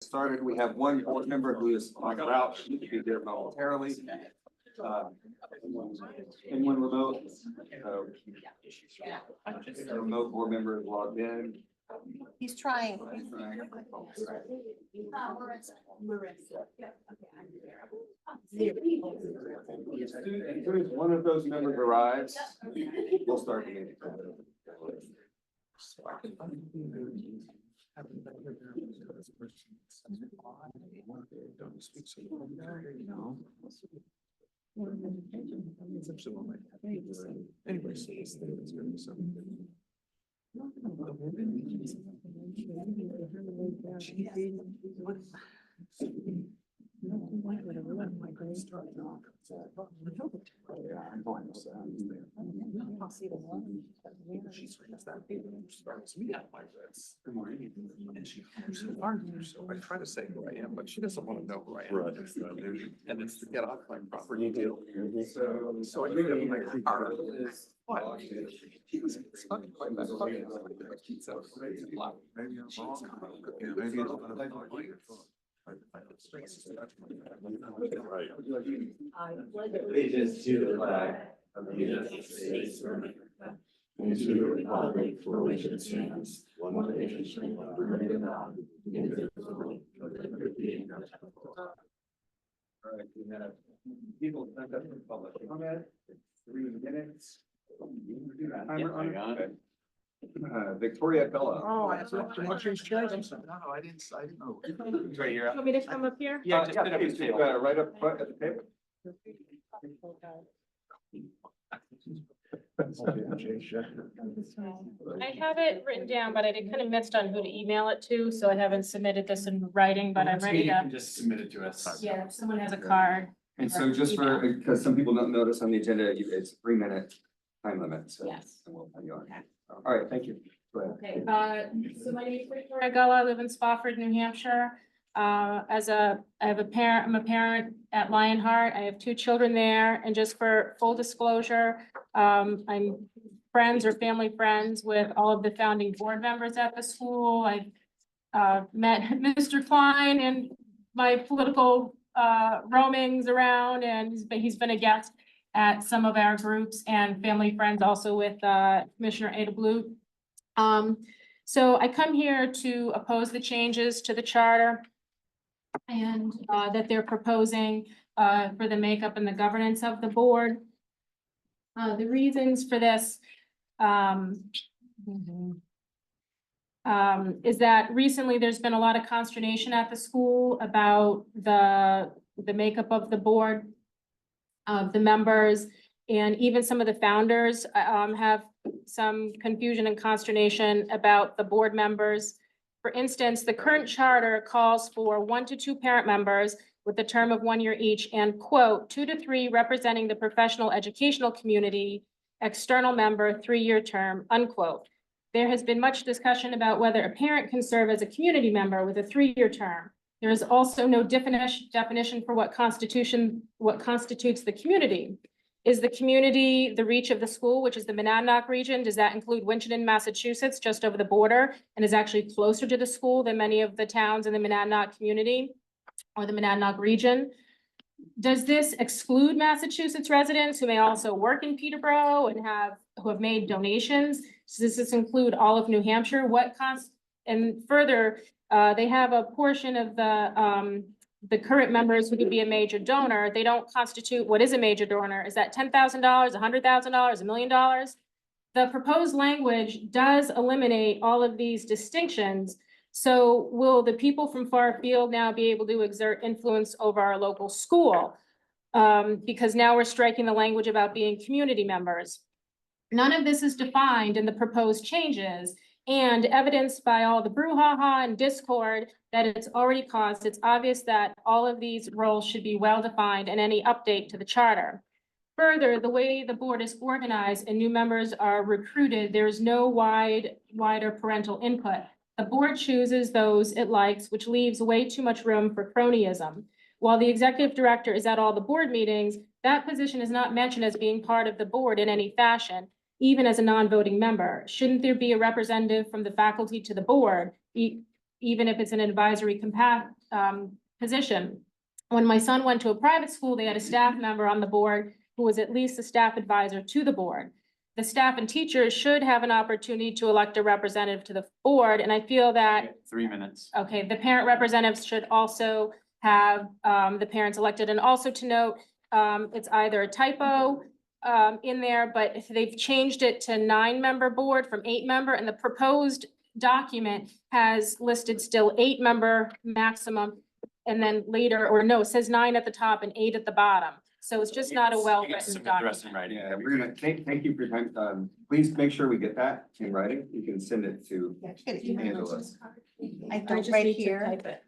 started. We have one board member who is en route to be there momentarily. And one remote. The remote board member is logged in. He's trying. As soon as one of those members arrives, we'll start the meeting. Good morning. And she argues, so I try to say who I am, but she doesn't want to know who I am. Right. And it's to get off my property deal. So I made up my car. But he was stuck in my back pocket. So Maybe I'm wrong. Yeah, maybe it's one of the- Right. Allegiance to the flag of the United States of America and to the republic for which it stands, one nation, under God, indivisible, with liberty and justice for all. All right, we have people signed up for public comment, 3 minutes. Timer on it? Okay. Victoria Bella. Oh, I have to change chairs. I'm sorry. No, I didn't know. It's right here. Want me to come up here? Yeah, just please, right up front at the table. I have it written down, but I did kind of missed on who to email it to, so I haven't submitted this in writing, but I'm ready to. Just submit it to us. Yeah, if someone has a card. And so just for, because some people don't notice on the agenda, it's a 3-minute time limit, so. Yes. and we'll have you on. All right, thank you. Go ahead. Okay, so my name is Victoria Gullah, I live in Spofford, New Hampshire. I have a parent, I'm a parent at Lionheart. I have 2 children there, and just for full disclosure, I'm friends or family friends with all of the founding board members at the school. I've met Mr. Klein and my political roamings around, and he's been a guest at some of our groups and family friends, also with Commissioner Ada Blue. So I come here to oppose the changes to the charter and that they're proposing for the makeup and the governance of the board. The reasons for this is that recently there's been a lot of consternation at the school about the makeup of the board, of the members, and even some of the founders have some confusion and consternation about the board members. For instance, the current charter calls for 1 to 2 parent members with a term of 1 year each, and quote, 2 to 3 representing the professional educational community, external member, 3-year term, unquote. There has been much discussion about whether a parent can serve as a community member with a 3-year term. There is also no definition for what constitutes the community. Is the community the reach of the school, which is the Monadnock region? Does that include Winchendon, Massachusetts, just over the border, and is actually closer to the school than many of the towns in the Monadnock community or the Monadnock region? Does this exclude Massachusetts residents who may also work in Peterborough and who have made donations? Does this include all of New Hampshire? And further, they have a portion of the current members who could be a major donor. They don't constitute what is a major donor. Is that $10,000, $100,000, $1 million? The proposed language does eliminate all of these distinctions. So will the people from far afield now be able to exert influence over our local school? Because now we're striking the language about being community members. None of this is defined in the proposed changes, and evidenced by all the brouhaha and discord that it's already caused. It's obvious that all of these roles should be well-defined in any update to the charter. Further, the way the board is organized and new members are recruited, there's no wider parental input. The board chooses those it likes, which leaves way too much room for cronyism. While the executive director is at all the board meetings, that position is not mentioned as being part of the board in any fashion, even as a non-voting member. Shouldn't there be a representative from the faculty to the board, even if it's an advisory position. When my son went to a private school, they had a staff member on the board who was at least a staff advisor to the board. The staff and teachers should have an opportunity to elect a representative to the board, and I feel that, 3 minutes. okay, the parent representatives should also have, the parents elected, and also to note, it's either a typo, in there, but if they've changed it to 9-member board from 8-member, and the proposed document has listed still 8-member maximum, and then later, or no, it says 9 at the top and 8 at the bottom. So it's just not a You can well-written submit the rest in document. writing. Yeah, we're gonna, thank you for your time. Please make sure we get that in writing. You can send it to Angela. I I don't just right need to here. type it.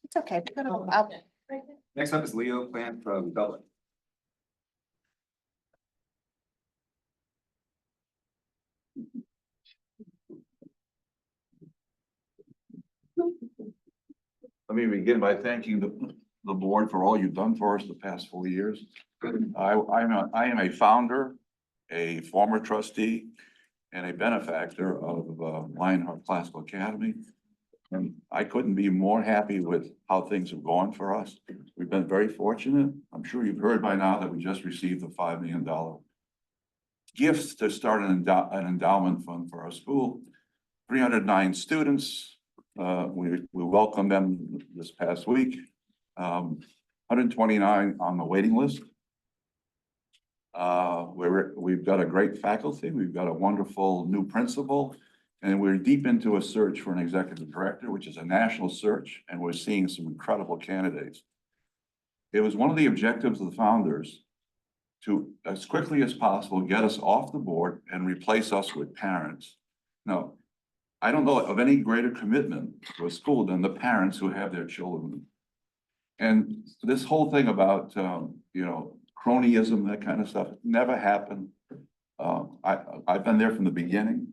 It's okay. I'll- Next up is Leo Plant from Dublin. Let me begin by thanking the board for all you've done for us the past 4 years. I am a founder, a former trustee, and a benefactor of Lionheart Classical Academy. And I couldn't be more happy with how things have gone for us. We've been very fortunate. I'm sure you've heard by now that we just received a $5 million gift to start an endowment fund for our school. 309 students. We welcomed them this past week. 129 on the waiting list. We've got a great faculty. We've got a wonderful new principal. And we're deep into a search for an executive director, which is a national search, and we're seeing some incredible candidates. It was one of the objectives of the founders to, as quickly as possible, get us off the board and replace us with parents. Now, I don't know of any greater commitment to a school than the parents who have their children. And this whole thing about, cronyism, that kind of stuff, never happened. I've been there from the beginning.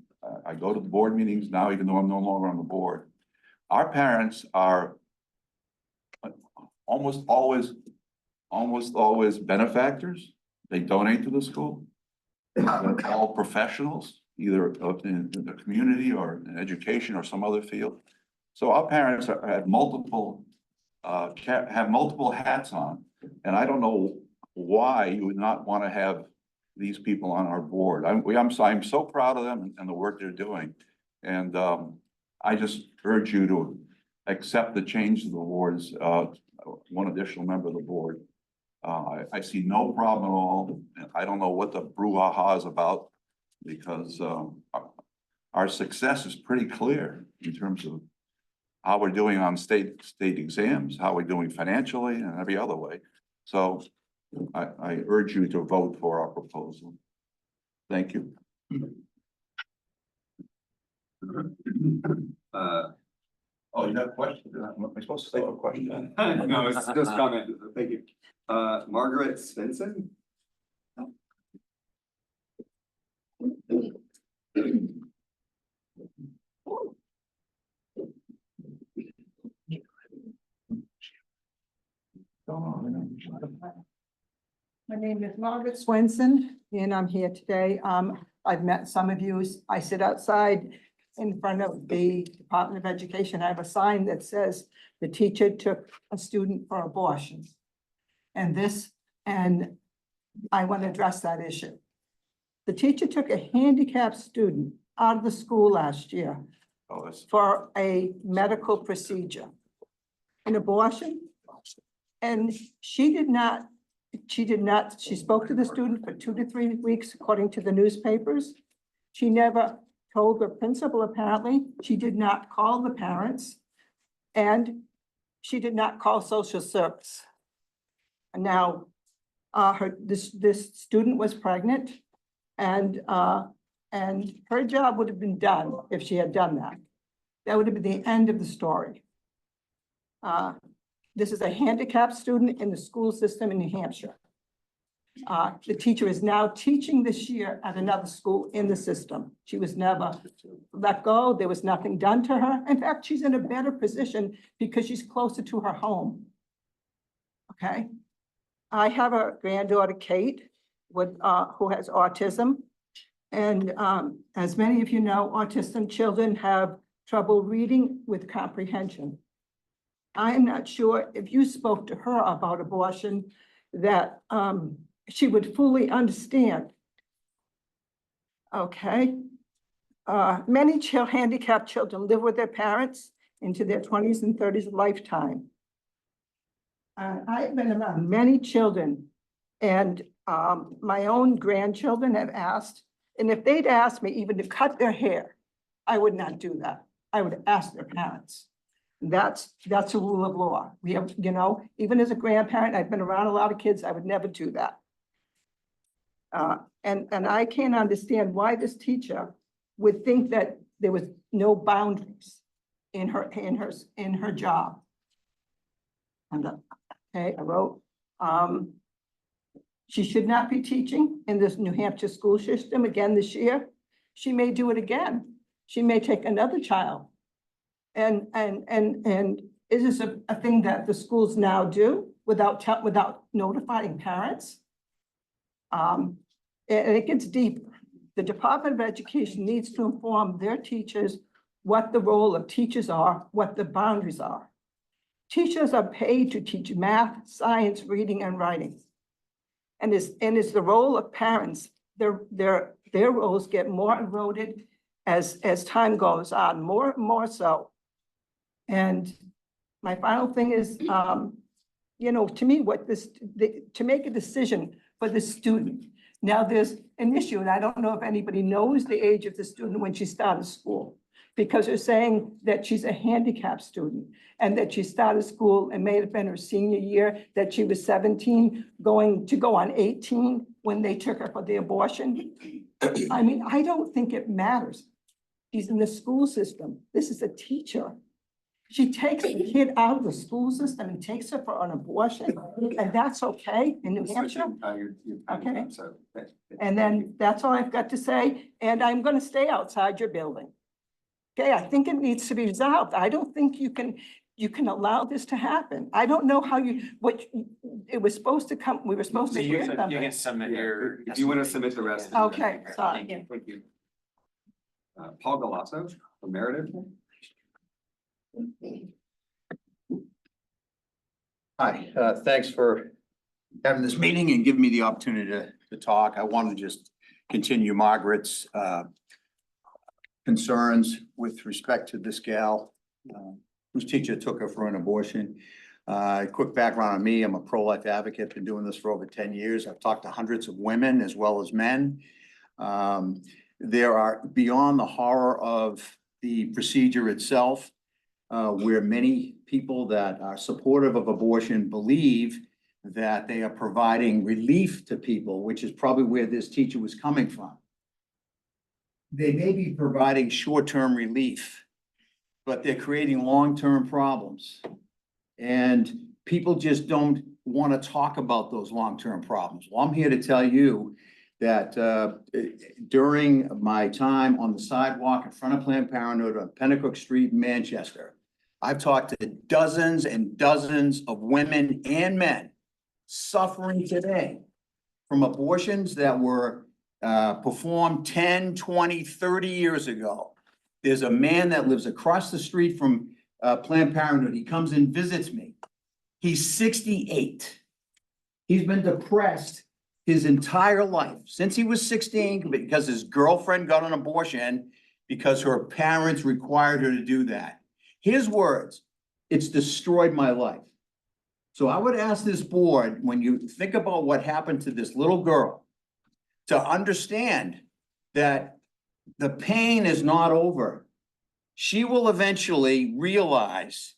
I go to the board meetings now, even though I'm no longer on the board. Our parents are almost always benefactors. They donate to the school. They're all professionals, either in the community or in education or some other field. So our parents have multiple hats on, and I don't know why you would not want to have these people on our board. I'm so proud of them and the work they're doing. And I just urge you to accept the change to the boards, one additional member of the board. I see no problem at all. I don't know what the brouhaha is about, because our success is pretty clear in terms of how we're doing on state exams, how we're doing financially, and every other way. So I urge you to vote for our proposal. Thank you. Oh, you have a question? Am I supposed to say a question? No, it's just comment. Thank you. Margaret Svensson. My name is Margaret Swenson, and I'm here today. I've met some of you. I sit outside in front of the Department of Education. I have a sign that says the teacher took a student for abortion. And I want to address that issue. The teacher took a handicapped student out of the school last year for a medical procedure, an abortion. And she spoke to the student for 2 to 3 weeks, according to the newspapers. She never told the principal, apparently. She did not call the parents, and she did not call social service. And now, this student was pregnant, and her job would have been done if she had done that. That would have been the end of the story. This is a handicapped student in the school system in New Hampshire. The teacher is now teaching this year at another school in the system. She was never let go. There was nothing done to her. In fact, she's in a better position because she's closer to her home. Okay. I have a granddaughter, Kate, who has autism. And as many of you know, autistic children have trouble reading with comprehension. I am not sure if you spoke to her about abortion, that she would fully understand. Okay? Many handicapped children live with their parents into their 20s and 30s lifetime. I've been around many children, and my own grandchildren have asked, and if they'd asked me even to cut their hair, I would not do that. I would ask their parents. That's a rule of law. We have, you know, even as a grandparent, I've been around a lot of kids, I would never do that. And I can't understand why this teacher would think that there was no boundaries in her job. And, okay, I wrote, she should not be teaching in this New Hampshire school system again this year. She may do it again. She may take another child. And is this a thing that the schools now do without notifying parents? And it gets deeper. The Department of Education needs to inform their teachers what the role of teachers are, what the boundaries are. Teachers are paid to teach math, science, reading, and writing. And it's the role of parents. Their roles get more eroded as time goes on, more and more so. And my final thing is, you know, to me, to make a decision for the student. Now, there's an issue, and I don't know if anybody knows the age of the student when she started school, because they're saying that she's a handicapped student and that she started school and may have been her senior year, that she was 17, going to go on 18 when they took her for the abortion. I mean, I don't think it matters. She's in the school system. This is a teacher. She takes the kid out of the school system and takes her for an abortion, and that's okay in New Hampshire? Okay. And then that's all I've got to say, and I'm gonna stay outside your building. Okay, I think it needs to be resolved. I don't think you can allow this to happen. I don't know how it was supposed to come, we were supposed to hear them. You can submit your. If you want to submit the rest. Okay, sorry. Thank you. Paul Galasso from Meredith. Hi, thanks for having this meeting and giving me the opportunity to talk. I want to just continue Margaret's concerns with respect to this gal whose teacher took her for an abortion. Quick background on me, I'm a pro-life advocate, been doing this for over 10 years. I've talked to hundreds of women as well as men. There are, beyond the horror of the procedure itself, where many people that are supportive of abortion believe that they are providing relief to people, which is probably where this teacher was coming from. They may be providing short-term relief, but they're creating long-term problems. And people just don't want to talk about those long-term problems. Well, I'm here to tell you that during my time on the sidewalk in front of Planned Parenthood on Pennacook Street in Manchester, I've talked to dozens and dozens of women and men suffering today from abortions that were performed 10, 20, 30 years ago. There's a man that lives across the street from Planned Parenthood. He comes and visits me. He's 68. He's been depressed his entire life, since he was 16, because his girlfriend got an abortion because her parents required her to do that. His words, it's destroyed my life. So I would ask this board, when you think about what happened to this little girl, to understand that the pain is not over. She will eventually realize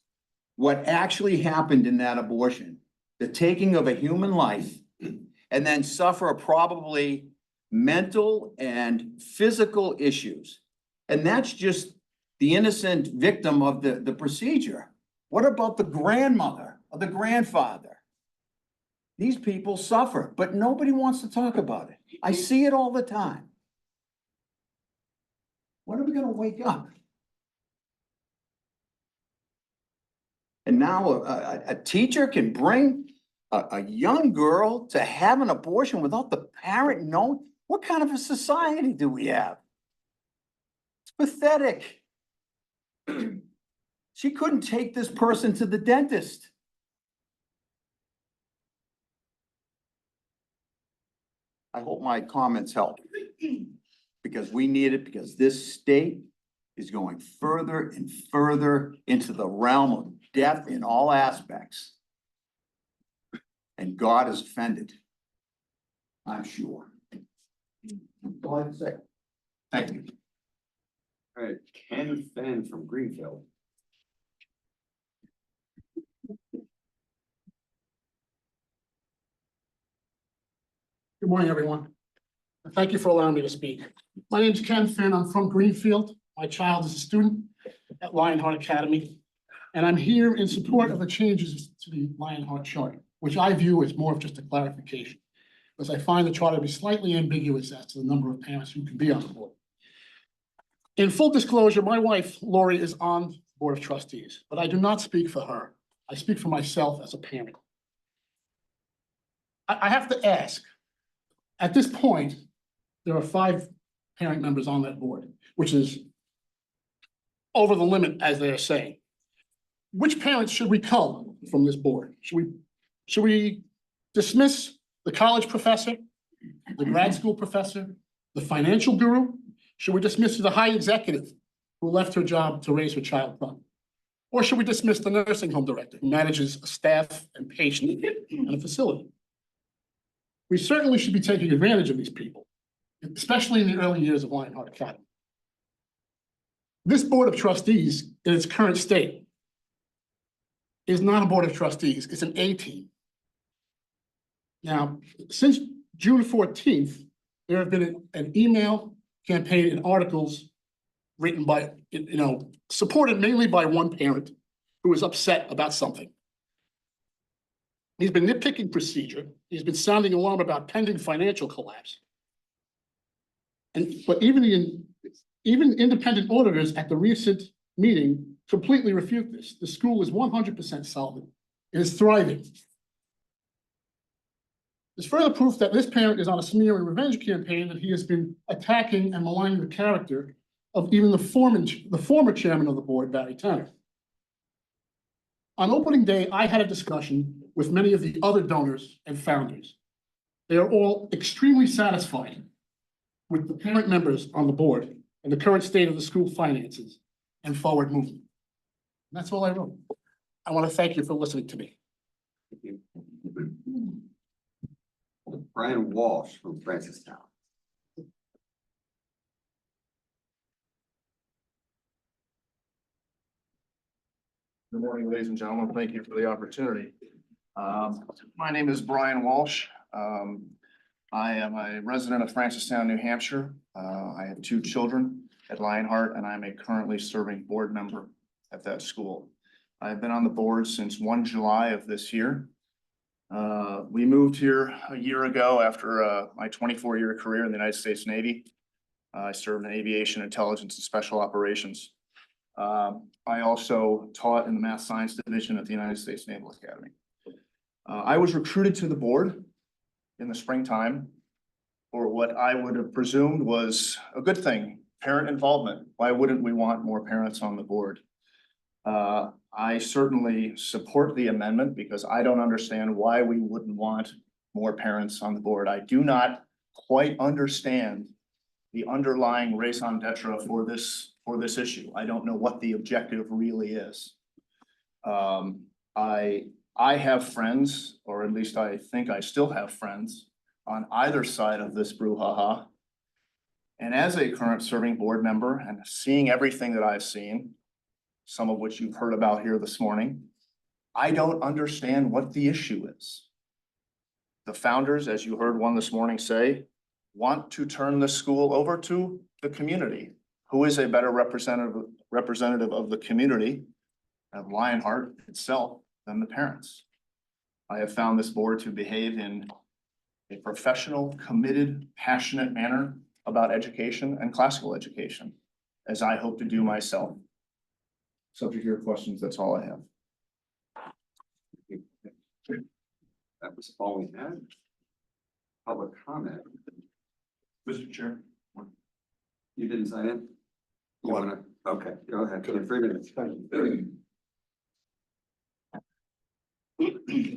what actually happened in that abortion, the taking of a human life, and then suffer probably mental and physical issues. And that's just the innocent victim of the procedure. What about the grandmother or the grandfather? These people suffer, but nobody wants to talk about it. I see it all the time. When are we gonna wake up? And now a teacher can bring a young girl to have an abortion without the parent knowing? What kind of a society do we have? It's pathetic. She couldn't take this person to the dentist. I hope my comments help. Because we need it, because this state is going further and further into the realm of death in all aspects. And God is offended. I'm sure. That's all I have to say. Thank you. All right, Ken Finn from Greenfield. Good morning, everyone. Thank you for allowing me to speak. My name is Ken Finn. I'm from Greenfield. My child is a student at Lionheart Academy. And I'm here in support of the changes to the Lionheart Charter, which I view as more of just a clarification. Because I find the charter to be slightly ambiguous as to the number of parents who can be on the board. In full disclosure, my wife, Lori, is on the Board of Trustees, but I do not speak for her. I speak for myself as a parent. I have to ask, at this point, there are 5 parent members on that board, which is over the limit, as they are saying. Which parents should we cull from this board? Should we dismiss the college professor, the grad school professor, the financial guru? Should we dismiss the high executive who left her job to raise her child from? Or should we dismiss the nursing home director who manages a staff and patient and a facility? We certainly should be taking advantage of these people, especially in the early years of Lionheart Academy. This Board of Trustees, in its current state, is not a Board of Trustees, it's an A team. Now, since June 14th, there have been an email campaign and articles written by, supported mainly by one parent who is upset about something. He's been nitpicking procedure. He's been sounding alarm about pending financial collapse. But even independent auditors at the recent meeting completely refute this. The school is 100% solvent. It is thriving. There's further proof that this parent is on a smear and revenge campaign that he has been attacking and maligning the character of even the former chairman of the board, Barry Tanner. On opening day, I had a discussion with many of the other donors and founders. They are all extremely satisfied with the parent members on the board and the current state of the school finances and forward movement. And that's all I wrote. I want to thank you for listening to me. Thank you. Brian Walsh from Francistown. Good morning, ladies and gentlemen. Thank you for the opportunity. My name is Brian Walsh. I am a resident of Francistown, New Hampshire. I have 2 children at Lionheart, and I'm a currently serving board member at that school. I've been on the board since 1 July of this year. We moved here a year ago after my 24-year career in the United States Navy. I served in aviation, intelligence, and special operations. I also taught in the math science division at the United States Naval Academy. I was recruited to the board in the springtime for what I would have presumed was a good thing, parent involvement. Why wouldn't we want more parents on the board? I certainly support the amendment because I don't understand why we wouldn't want more parents on the board. I do not quite understand the underlying raison d'etre for this issue. I don't know what the objective really is. I have friends, or at least I think I still have friends on either side of this brouhaha. And as a current serving board member and seeing everything that I've seen, some of which you've heard about here this morning, I don't understand what the issue is. The founders, as you heard one this morning say, want to turn the school over to the community. Who is a better representative of the community of Lionheart itself than the parents? I have found this board to behave in a professional, committed, passionate manner about education and classical education, as I hope to do myself. Subject to your questions, that's all I have. That was all we had. Public comment. Mr. Chair. You didn't sign in? You What? wanna Okay, go ahead. 3 minutes.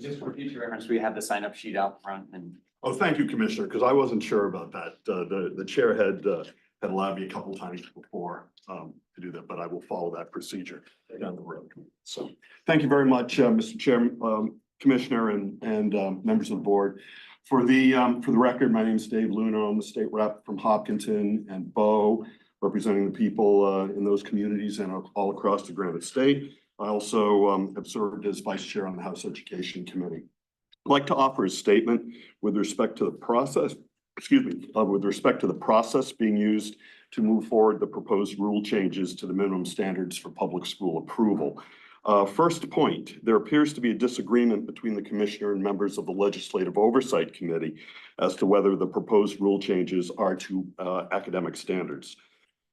Just for future reference, we have the sign up sheet out front and. Oh, thank you, Commissioner, because I wasn't sure about that. The chair had allowed me a couple times before to do that, but I will follow that procedure down the road. So thank you very much, Mr. Chairman, Commissioner and members of the board. For the record, my name is Dave Luna. I'm the state rep from Hopkinton and Bow, representing the people in those communities and all across the Granite State. I also have served as vice chair on the House Education Committee. I'd like to offer a statement with respect to the process, with respect to the process being used to move forward the proposed rule changes to the minimum standards for public school approval. First point, there appears to be a disagreement between the commissioner and members of the Legislative Oversight Committee as to whether the proposed rule changes are to academic standards.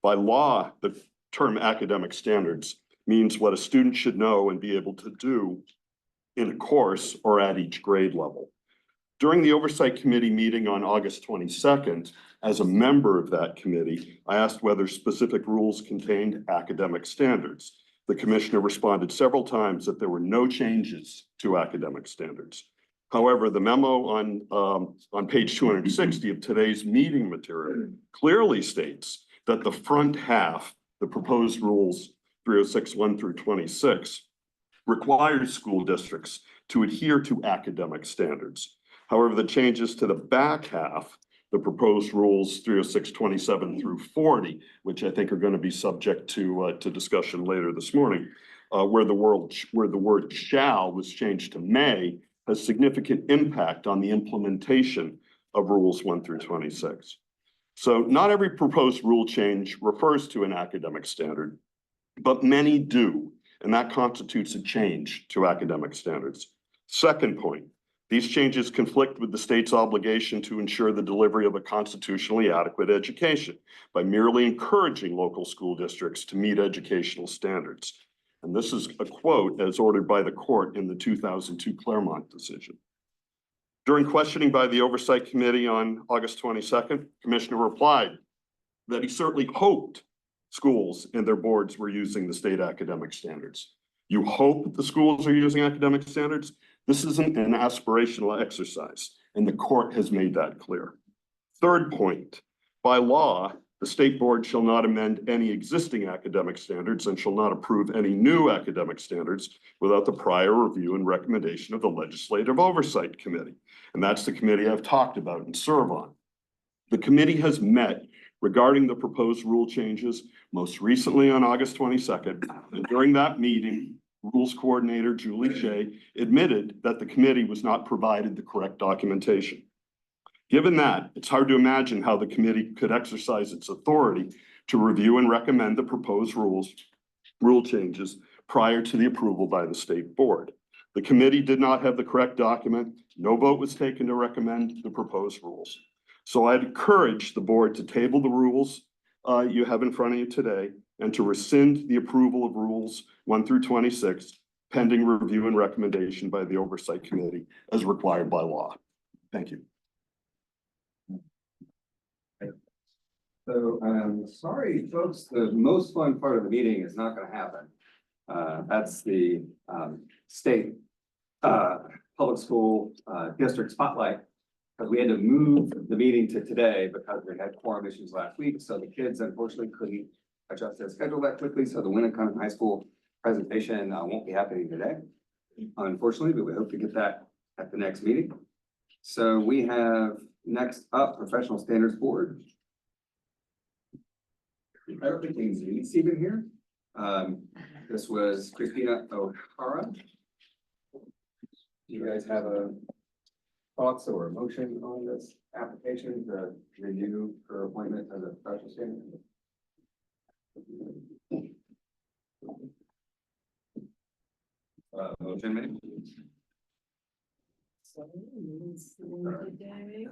By law, the term academic standards means what a student should know and be able to do in a course or at each grade level. During the Oversight Committee meeting on August 22nd, as a member of that committee, I asked whether specific rules contained academic standards. The commissioner responded several times that there were no changes to academic standards. However, the memo on page 260 of today's meeting material clearly states that the front half, the proposed rules 306(1) through 26, requires school districts to adhere to academic standards. However, the changes to the back half, the proposed rules 306(27) through 40, which I think are going to be subject to discussion later this morning, where the word shall was changed to may, has significant impact on the implementation of rules 1 through 26. So not every proposed rule change refers to an academic standard, but many do, and that constitutes a change to academic standards. Second point, these changes conflict with the state's obligation to ensure the delivery of a constitutionally adequate education by merely encouraging local school districts to meet educational standards. And this is a quote as ordered by the court in the 2002 Claremont decision. During questioning by the Oversight Committee on August 22nd, Commissioner replied that he certainly hoped schools and their boards were using the state academic standards. You hope the schools are using academic standards? This isn't an aspirational exercise, and the court has made that clear. Third point, by law, the state board shall not amend any existing academic standards and shall not approve any new academic standards without the prior review and recommendation of the Legislative Oversight Committee. And that's the committee I've talked about and serve on. The committee has met regarding the proposed rule changes, most recently on August 22nd. And during that meeting, Rules Coordinator Julie Shea admitted that the committee was not provided the correct documentation. Given that, it's hard to imagine how the committee could exercise its authority to review and recommend the proposed rule changes prior to the approval by the state board. The committee did not have the correct document. No vote was taken to recommend the proposed rules. So I'd encourage the board to table the rules you have in front of you today and to rescind the approval of rules 1 through 26 pending review and recommendation by the Oversight Committee as required by law. Thank you. So sorry, folks, the most fun part of the meeting is not going to happen. That's the state public school district spotlight. Because we had to move the meeting to today because we had quorum issues last week. So the kids unfortunately couldn't adjust their schedule that quickly. So the Winnicott High School presentation won't be happening today, unfortunately, but we hope to get that at the next meeting. So we have next up Professional Standards Board. I don't think Denise even here. This was Christina O'Hara. Do you guys have a thoughts or a motion on this application to renew her appointment as a professional standard? Motion made. So, today.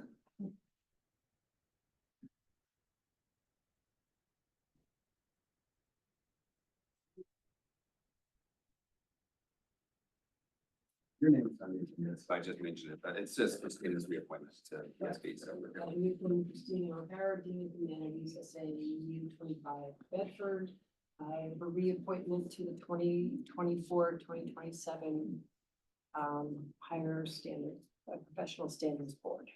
Your name is on this, I just mentioned it, but it's just Christina's reappointment to SB, so we're going. Newfoundland Christina O'Hara, Dean of Humanities, SA U 25 Bedford. I have a reappointment to the 2024-2027 higher standard, professional standards board.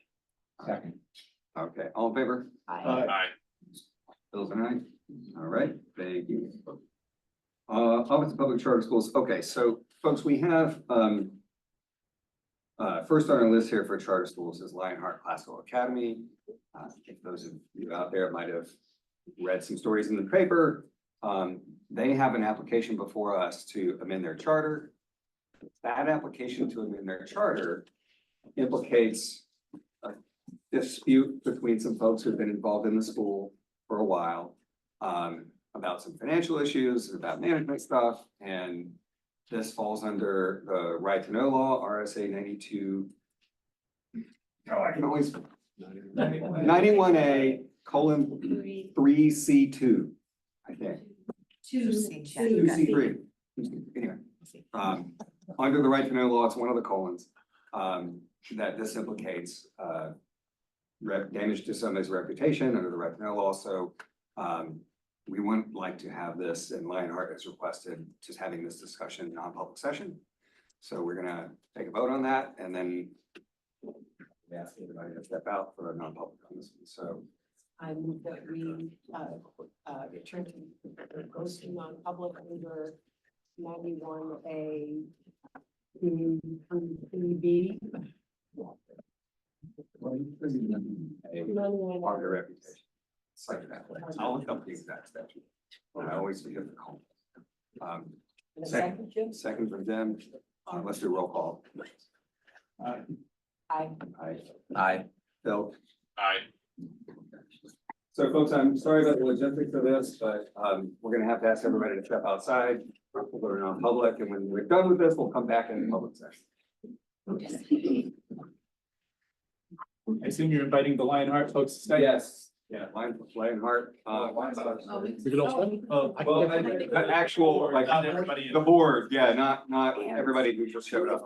Second. Okay, all in favor? I, Bills and I. All right, thank you. Office of Public Charter Schools. Okay, so folks, we have, first on our list here for charter schools is Lionheart Classical Academy. If those of you out there might have read some stories in the paper. They have an application before us to amend their charter. That application to amend their charter implicates a dispute between some folks who've been involved in the school for a while, about some financial issues, about management stuff, and this falls under the right to know law, RSA 92. Oh, I can always. 91A:3C2, I think. two, Two C3. Anyway, under the right to know law, it's one of the colons, that this implicates, damage to somebody's reputation under the right to know law, so, we wouldn't like to have this, and Lionheart has requested just having this discussion in non-public session. So we're gonna take a vote on that, and then we ask everybody to step out for a non-public on this one, so. I move that we, return to goes to non-public under 91A. B. Part of their reputation. It's like that, I'll look up the exact statute, but I always forget the call. Second, Jim? Second from them, let's do a roll call. Aye. Aye. Bill? Aye. So folks, I'm sorry about the logistics of this, but we're gonna have to ask everybody to step outside. We'll go to non-public, and when we're done with this, we'll come back in public session. I assume you're inviting the Lionheart folks to stay? Yes, yeah, Lionheart. We could also. Well, an actual, like, the board, yeah, not everybody who just showed up.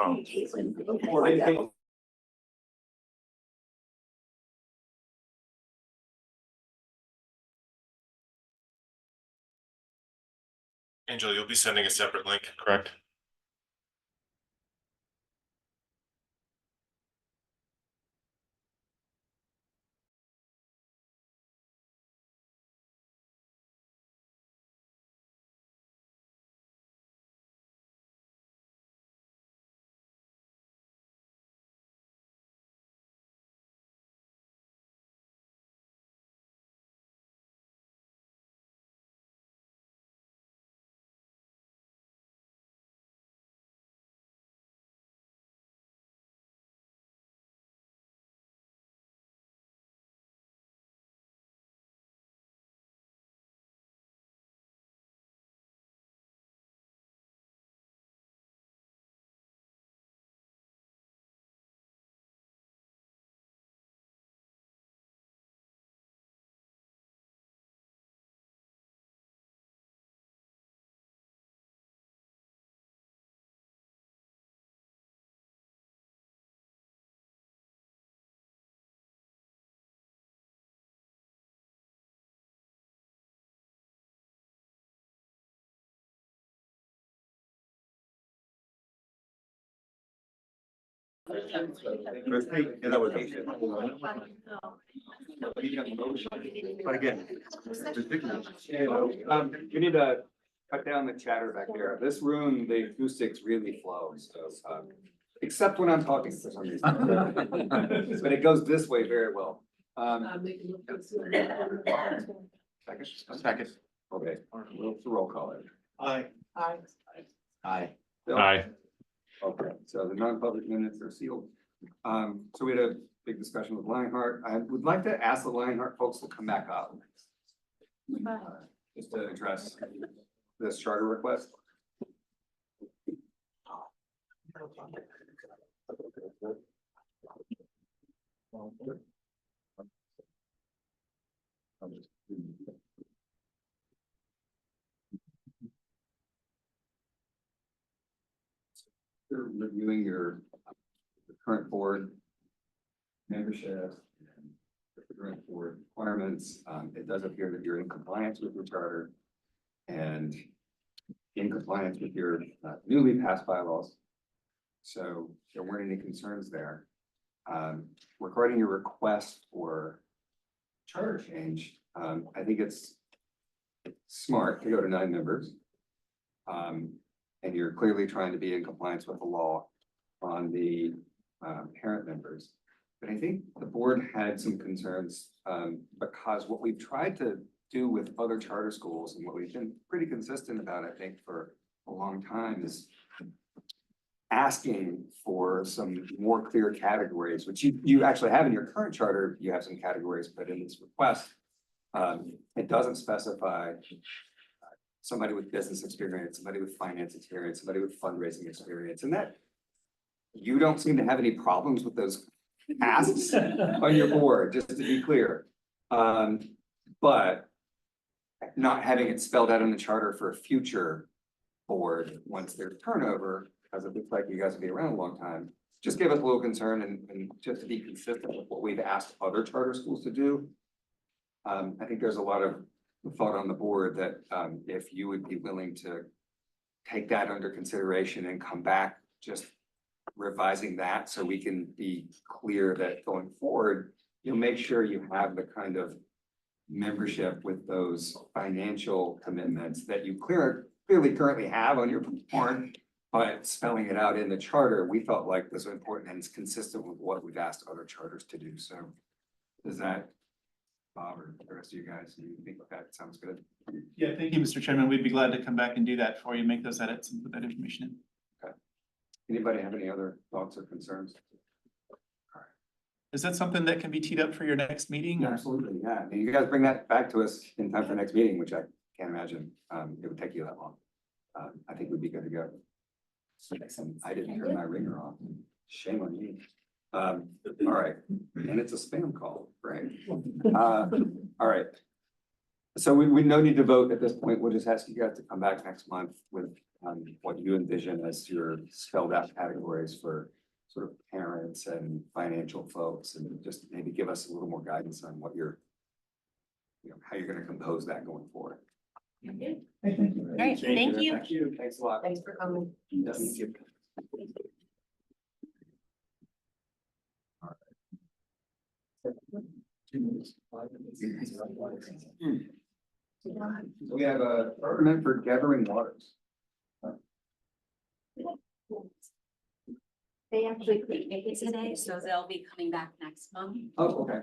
Angel, you'll be sending a separate link, correct? But again. We need to cut down the chatter back there. This room, the acoustics really flow, so, except when I'm talking for some reason. But it goes this way very well. Second. Okay, we'll roll call it. Aye. Aye. Aye. Aye. Okay, so the non-public minutes are sealed. So we had a big discussion with Lionheart. I would like to ask the Lionheart folks to come back up. Just to address this charter request. You're reviewing your the current board membership and the current board requirements. It does appear that you're in compliance with your charter. and in compliance with your newly passed bylaws. So there weren't any concerns there. Regarding your request for charter change, I think it's smart to go to 9 members. And you're clearly trying to be in compliance with the law on the parent members. But I think the board had some concerns because what we've tried to do with other charter schools and what we've been pretty consistent about, I think, for a long time is asking for some more clear categories, which you actually have in your current charter. You have some categories, but in this request, it doesn't specify somebody with business experience, somebody with finance experience, somebody with fundraising experience, and that you don't seem to have any problems with those asks on your board, just to be clear. But not having it spelled out in the charter for a future board, once there's turnover, because it looks like you guys will be around a long time, just gave us a little concern and just to be consistent with what we've asked other charter schools to do. I think there's a lot of thought on the board that if you would be willing to take that under consideration and come back, just revising that so we can be clear that going forward, you'll make sure you have the kind of membership with those financial commitments that you clearly currently have on your board, but spelling it out in the charter, we felt like was important and it's consistent with what we've asked other charters to do. So does that, Bob, or the rest of you guys, you think that sounds good? Yeah, thank you, Mr. Chairman. We'd be glad to come back and do that for you, make those edits and put that information in. Anybody have any other thoughts or concerns? Is that something that can be teed up for your next meeting? or- Absolutely, yeah. I mean, you guys bring that back to us in time for next meeting, which I can't imagine it would take you that long. I think we'd be good to go. I didn't turn my ringer off. Shame on you. All right, and it's a spam call, right? All right. So we no need to vote at this point. We'll just ask you guys to come back next month with what you envision as your spelled out categories for sort of parents and financial folks, and just maybe give us a little more guidance on what you're, how you're gonna compose that going forward. Great, thank you. Thank you. Thanks a lot. Thanks for coming. Thank you. We have a permit for Gathering Waters. They actually couldn't make it today, so they'll be coming back next month. Oh, okay,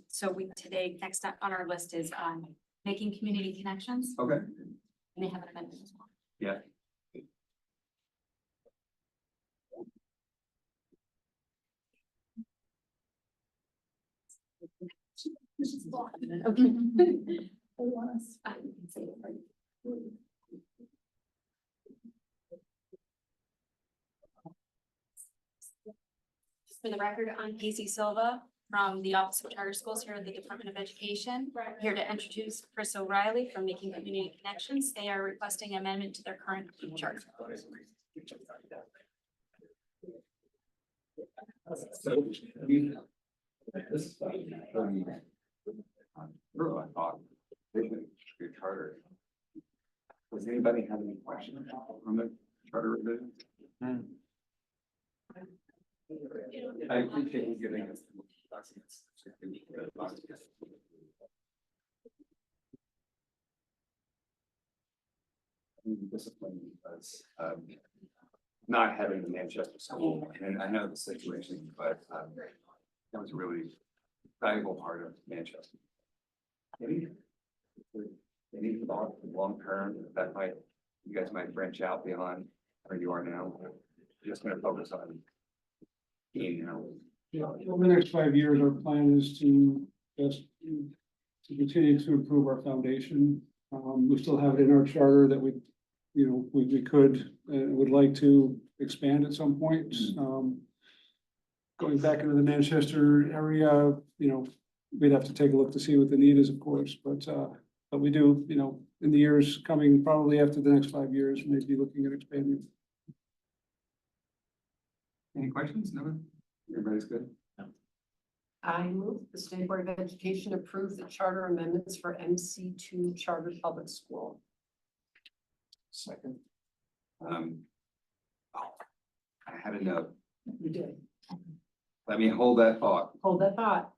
So today, next up on our list is, making community connections, okay, and they have an amendment as well. yeah. Okay. They want us. I can say it for you. For the record, I'm Casey Silva from the Office of Charter Schools here at the Department of Education. Here to introduce Chris O'Reilly from Making Community Connections. They are requesting amendment to their current charter. I thought, your charter. Does anybody have any questions on the charter revision? I appreciate you giving us the documents. I'm disappointed because not having the Manchester school, and I know the situation, but that was a really valuable part of Manchester. Any thought long term that you guys might branch out beyond where you are now? Just gonna focus on being now. Yeah, over the next 5 years, our plan is to continue to improve our foundation. We still have it in our charter that we could and would like to expand at some point. Going back into the Manchester area, we'd have to take a look to see what the need is, of course, but we do, in the years coming, probably after the next 5 years, maybe looking at expanding. Any questions? No? Everybody's good? I move the State Board of Education approve the charter amendments for MC2 Charter Public School. Second. Oh, I had a note. You did. Let me hold that thought. Hold that thought.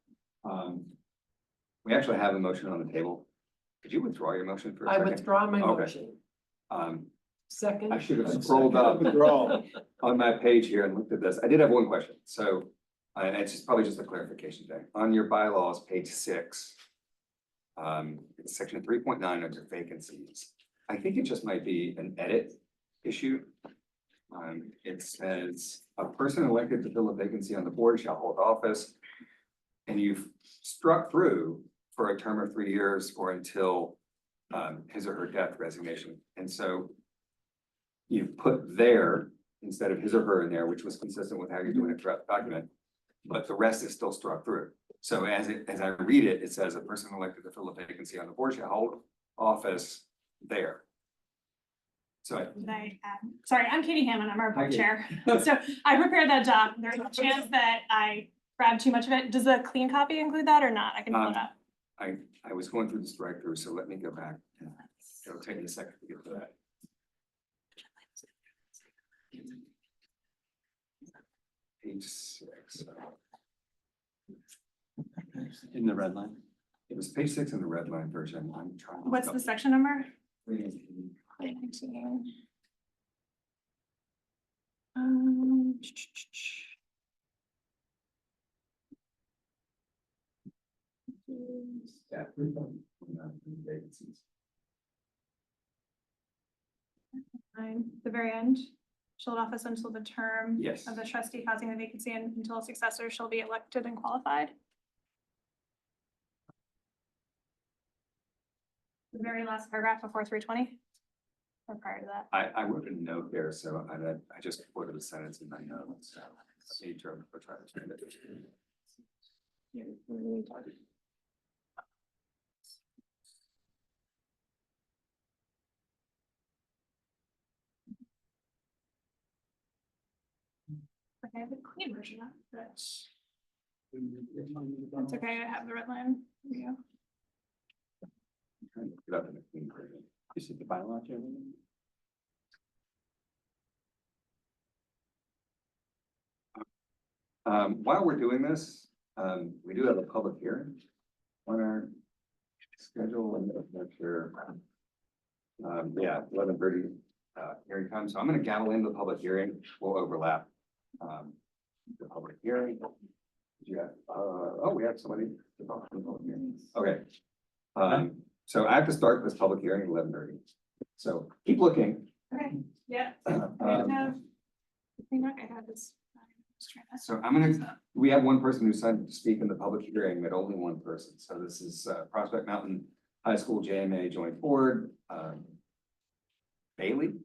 We actually have a motion on the table. Could you withdraw your motion for a I second? withdraw my Okay. motion. I Second. should have scrolled up on my page here and looked at this. I did have one question. So, and it's just probably just a clarification thing. On your bylaws, page 6. It's section 3.9 under vacancies. I think it just might be an edit issue. It says, a person elected to fill a vacancy on the board shall hold office. And you've struck through for a term of 3 years or until his or her death, resignation. And so you've put there instead of his or her in there, which was consistent with how you're doing it throughout the document. But the rest is still struck through. So as I read it, it says a person elected to fill a vacancy on the board shall hold office there. So Sorry, I'm Katie Hammond. I'm our Hi, board Katie. chair. So I prepared that doc. There's a chance that I grabbed too much of it. Does the clean copy include that or not? I can pull it up. I was going through this right through, so let me go back. It'll take me a second to get to that. Page 6. In the red line. It was page 6 in the red line version. I'm trying. to What's look the up- section number? 319. 19. Yeah, 3.9 vacancies. The very end. Shall hold office until the term Yes. of the trustee causing the vacancy and until a successor shall be elected and qualified. The very last paragraph before 320. Or prior to that. I wrote a note there, so I just quoted a sentence in my notes. So let me try to find it. Okay, I have the clean version of it. It's okay, I have the red line. There you go. I'm trying to look it up in the clean version. You see the bylaw, Jeremy? While we're doing this, we do have a public hearing on our schedule and make sure. Yeah, 11:30 hearing time. So I'm gonna gavel into the public hearing. We'll overlap the public hearing. Yeah, oh, we have somebody. to talk to the public hearing. Okay. So I have to start this public hearing at 11:30. So keep looking. Okay, yeah. I think I have this. So we have one person who signed to speak in the public hearing, but only one person. So this is Prospect Mountain High School JMA Joint Board. Bailey?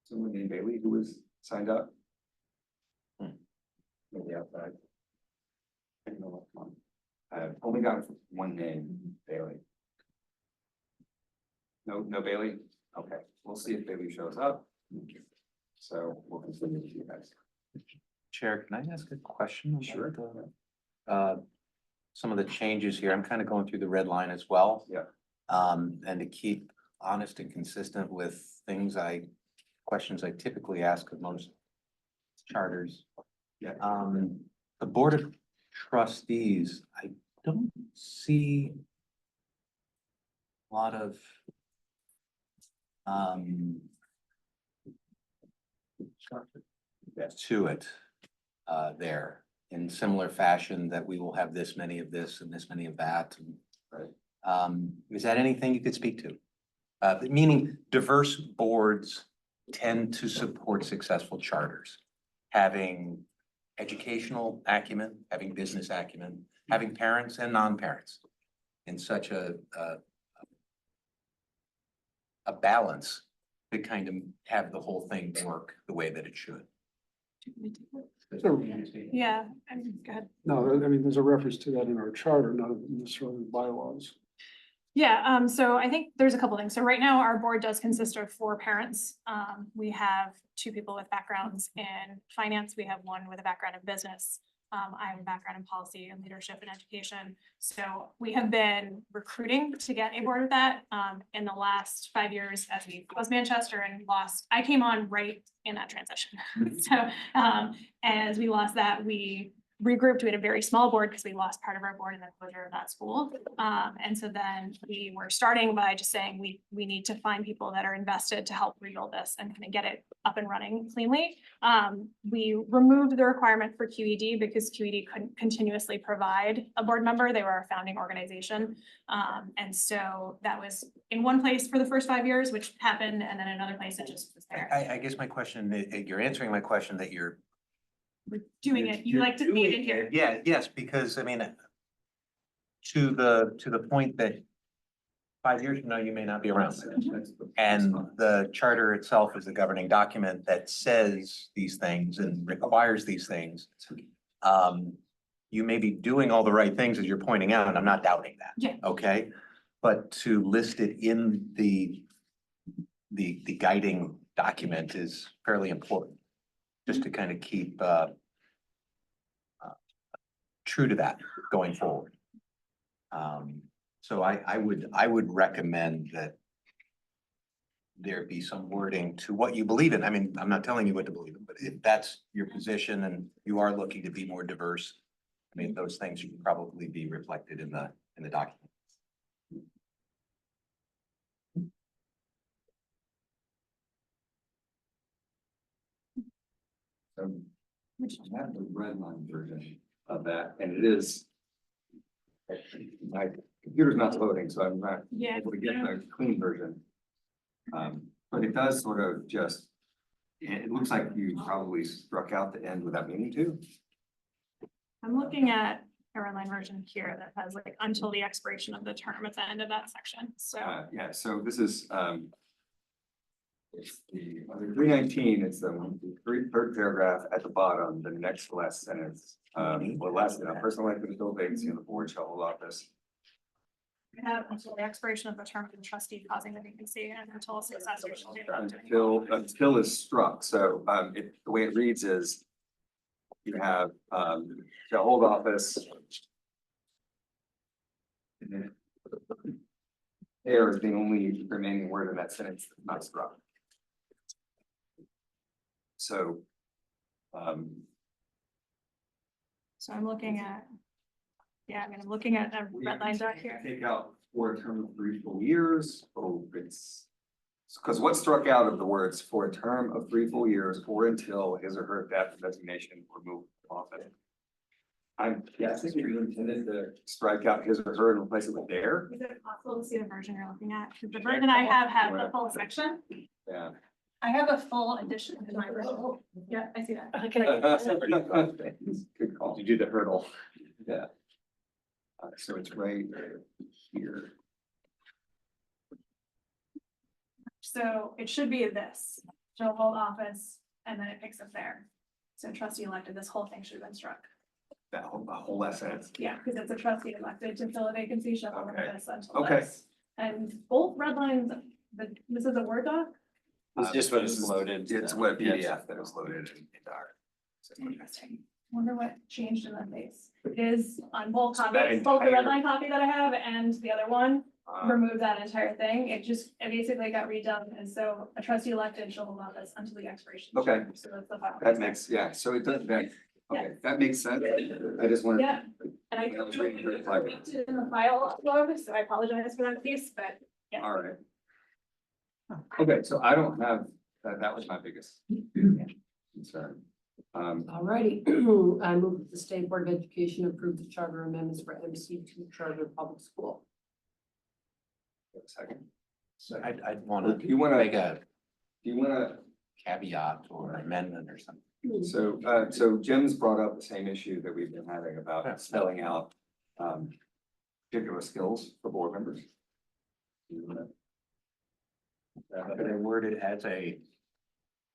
Someone named Bailey who was signed up? Maybe outside. I don't know what one. I've only got one name, Bailey. No Bailey? Okay, we'll see if Bailey shows up. So we'll continue with you guys. Chair, can I ask a question? about Sure. Some of the changes here, I'm kind of going through the red line as well. Yeah. And to keep honest and consistent with questions I typically ask of most charters. Yeah. The Board of Trustees, I don't see a lot of to it there in similar fashion that we will have this many of this and this many of that. Is that anything you could speak to? Meaning diverse boards tend to support successful charters, having educational acumen, having business acumen, having parents and non-parents in such a balance to kind of have the whole thing work the way that it should. Yeah, go ahead. No, I mean, there's a reference to that in our charter, not necessarily in bylaws. Yeah, so I think there's a couple things. So right now, our board does consist of 4 parents. We have 2 people with backgrounds in finance. We have 1 with a background in business. I have a background in policy and leadership and education. So we have been recruiting to get a board of that, in the last 5 years as we closed Manchester and lost, I came on right in that transition. So, as we lost that, we regrouped. We had a very small board because we lost part of our board in the closure of that school. And so then we were starting by just saying, we need to find people that are invested to help rebuild this and kind of get it up and running cleanly. We removed the requirement for QED because QED couldn't continuously provide a board member. They were our founding organization. And so that was in one place for the first 5 years, which happened, and then another place it just was there. I guess my question, you're answering my question that you're We're doing it. You like to see it in here. Yeah, yes, because I mean, to the point that 5 years from now, you may not be around. And the charter itself is the governing document that says these things and requires these things. You may be doing all the right things as you're pointing out, and I'm not doubting that. Yeah. Okay, but to list it in the guiding document is fairly important. Just to kind of keep true to that going forward. So I would recommend that there be some wording to what you believe in. I mean, I'm not telling you what to believe in, but if that's your position and you are looking to be more diverse, I mean, those things should probably be reflected in the document. I have the red line version of that, and it is. My computer's not loading, so I'm not Yeah. able to get the clean version. But it does sort of just, it looks like you probably struck out the end without meaning to. I'm looking at a red line version here that has like until the expiration of the term at the end of that section. So Yeah, so this is, it's the, under 319, it's the third paragraph at the bottom, the next to last sentence. Or last, personal life and adult vacancy in the board shall hold office. we have until the expiration of the term of the trustee causing the vacancy and until a successor shall be elected. Until is struck, so, the way it reads is. You have, shall hold office. And then there is the only remaining word in that sentence that's not struck. So, So I'm looking at, yeah, I mean, I'm looking at a red line doc here. take out for a term of 3 full years, it's. Because what struck out of the words for a term of 3 full years or until his or her death, resignation, or removal from office. I'm guessing you intended to strike out his or her and replace it with their. Is it possible to see the version you're looking at? 'Cause the version I have has the full section. Yeah. I have a full edition in my version. Yeah, I see that. Good call. You do the hurdle. Yeah. So it's right here. So it should be this, shall hold office, and then it picks up there. So trustee elected, this whole thing should have been struck. That whole last sentence. Yeah, because it's a trustee elected to fill a vacancy, shall hold Okay. office until Okay. this. And both red lines, this is a Word doc? It's just what is loaded. It's what PDF that is loaded in our. Interesting. Wonder what changed in that base. It is on both So that copies, both the red entire- line copy that I have and the other one. Uh, Remove that entire thing. It basically got redone. And so a trustee elected shall hold office until the expiration. of the Okay. term. So that's the final. That makes, yeah, so it does, that, okay, that makes sense. I just wanted. Yeah, and I That was reading through it, like- linked it in the file upload, so I apologize for that piece, but yeah. All right. Okay, so I don't have, that was my biggest concern. Alrighty, I move that the State Board of Education approve the charter amendments for MC2 Charter Public School. Second. I'd want Do you to wanna- make a Do you wanna, caveat or amendment or something. so Jim's brought up the same issue that we've been having about spelling out, particular skills for board members. Could I word it as a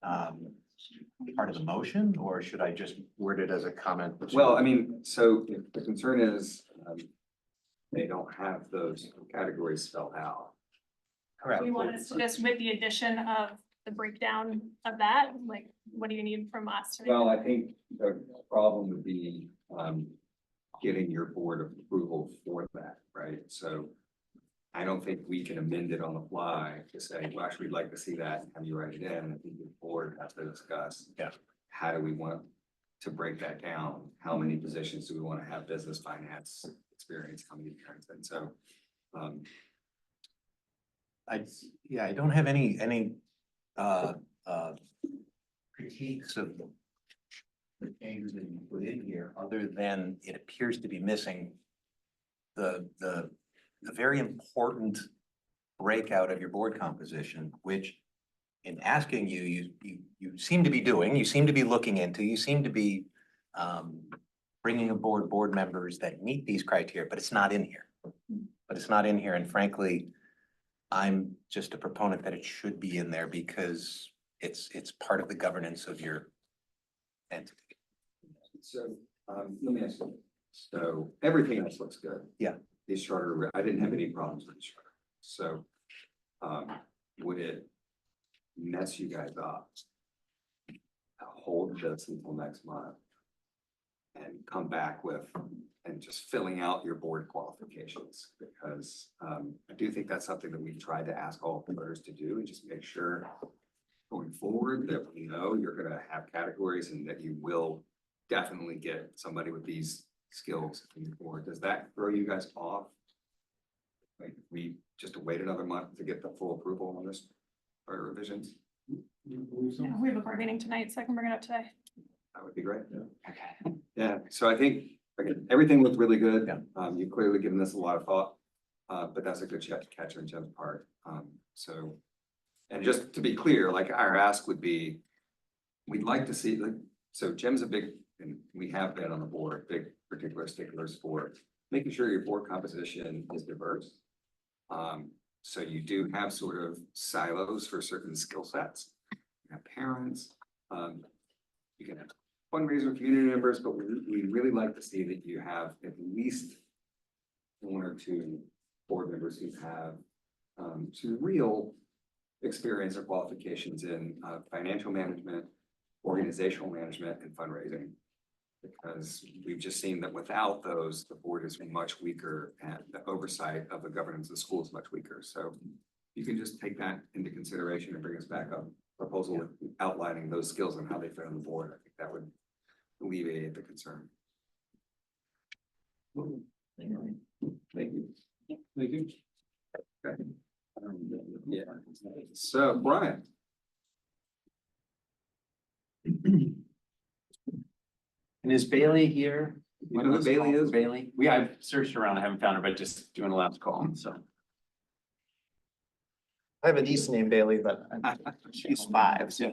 part of the motion, or should I just word it as a comment? Well, I mean, so if the concern is, they don't have those categories spelled out. Correct. Do you want us to just with the addition of the breakdown of that, like, what do you need from us? to make Well, it- I think the problem would be, getting your board approval for that, right? So I don't think we can amend it on the fly to say, well, actually, we'd like to see that, have you write it in, and I think the board has to discuss. Yeah. How do we want to break that down? How many positions do we want to have business finance experience, how many parents, and so. I don't have any critiques of the changes that you put in here, other than it appears to be missing the very important breakout of your board composition, which in asking you seem to be doing, you seem to be looking into, you seem to be bringing aboard board members that meet these criteria, but it's not in here. And frankly, I'm just a proponent that it should be in there because it's part of the governance of your entity. So, let me ask you, so everything else looks good. Yeah. This charter, I didn't have any problems with the charter, so, would it mess you guys up? Hold this until next month and come back with, and just filling out your board qualifications, because, I do think that's something that we've tried to ask all voters to do, and just make sure going forward that we know you're gonna have categories and that you will definitely get somebody with these skills in your board. Does that throw you guys off? Like, we just wait another month to get the full approval on this, or revisions? Yeah, we have a board meeting tonight, so I can bring it up today. That would be great. Okay. Yeah, so I think, again, everything looked really good. Yeah. You've clearly given this a lot of thought, but that's a good catch on Jim's part. So, and just to be clear, like our ask would be, we'd like to see, like, so Jim's a big, and we have been on the board, big particular sticklers for making sure your board composition is diverse. So you do have sort of silos for certain skill sets. You have parents, you can have fundraiser community members, but we really like to see that you have at least one or two board members who have some real experience or qualifications in financial management, organizational management, and fundraising. Because we've just seen that without those, the board is much weaker and the oversight of the governance of the school is much weaker. So you can just take that into consideration and bring us back a proposal outlining those skills and how they fit on the board. I think that would alleviate the concern. Thank you. Thank you. Okay. Yeah. So Brian. And is Bailey here? You know who Bailey is? Bailey? I've searched around, I haven't found her, but just doing a last call, so. I have a niece named Bailey, but she's 5, so.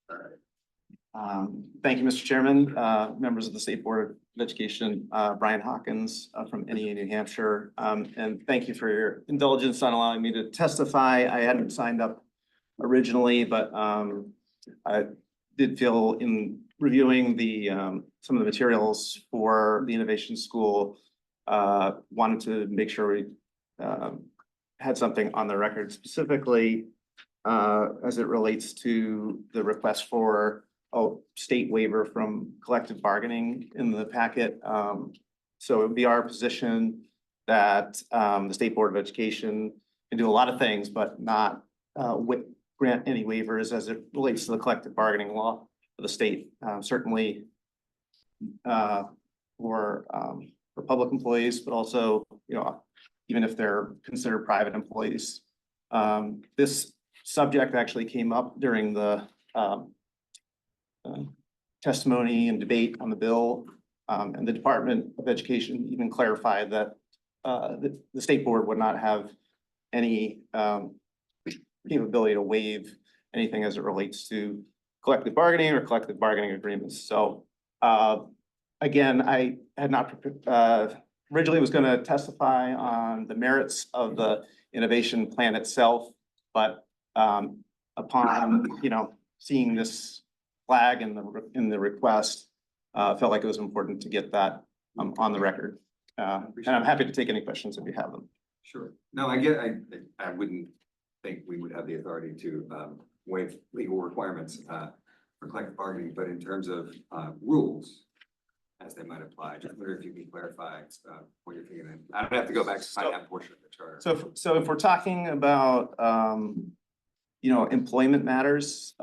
All right. Thank you, Mr. Chairman, members of the State Board of Education, Brian Hawkins from NEA New Hampshire. And thank you for your indulgence on allowing me to testify. I hadn't signed up originally, but I did feel in reviewing the some of the materials for the Innovation School, wanted to make sure we had something on the record specifically as it relates to the request for a state waiver from collective bargaining in the packet. So it would be our position that the State Board of Education can do a lot of things, but not grant any waivers as it relates to the collective bargaining law of the state. Certainly for public employees, but also, even if they're considered private employees. This subject actually came up during the testimony and debate on the bill. And the Department of Education even clarified that the state board would not have any capability to waive anything as it relates to collective bargaining or collective bargaining agreements. So again, I had not originally was going to testify on the merits of the innovation plan itself, but upon seeing this flag in the request, felt like it was important to get that on the record. And I'm happy to take any questions if you have them. Sure. No, I wouldn't think we would have the authority to waive legal requirements for collective bargaining, but in terms of rules, as they might apply. Just wonder if you can clarify, what you're thinking. I don't have to go back to find that portion of the charter. So if we're talking about, you know, employment matters,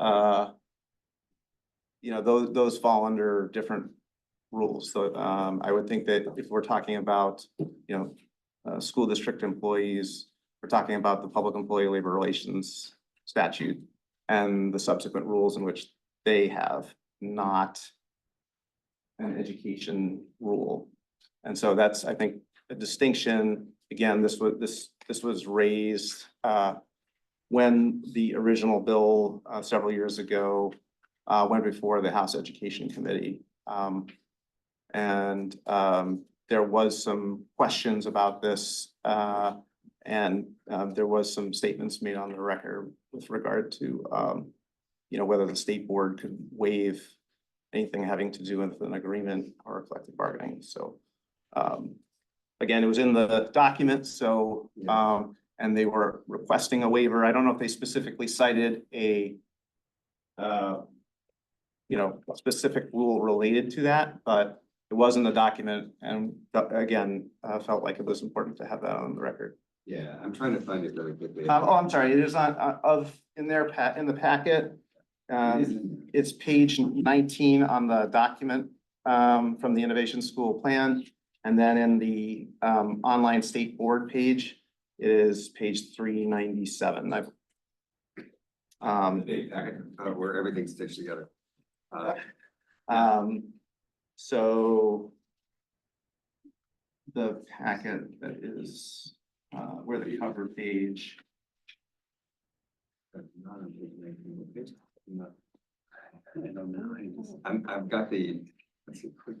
you know, those fall under different rules. So, I would think that if we're talking about, you know, school district employees, we're talking about the Public Employee Labor Relations statute and the subsequent rules in which they have, not an education rule. And so that's, I think, a distinction. Again, this was raised when the original bill several years ago went before the House Education Committee. There was some questions about this, and there was some statements made on the record with regard to, you know, whether the state board could waive anything having to do with an agreement or collective bargaining. So, again, it was in the document, so, and they were requesting a waiver. I don't know if they specifically cited a, you know, specific rule related to that, but it was in the document, and again, felt like it was important to have that on the record. Yeah, I'm trying to find it really quickly. I'm sorry, it is on, in the packet. It's page 19 on the document, from the Innovation School Plan. And then in the, online state board page, it is page 397. Where everything's stitched together. So the packet that is, where the cover page. I've got the, let's see, quick,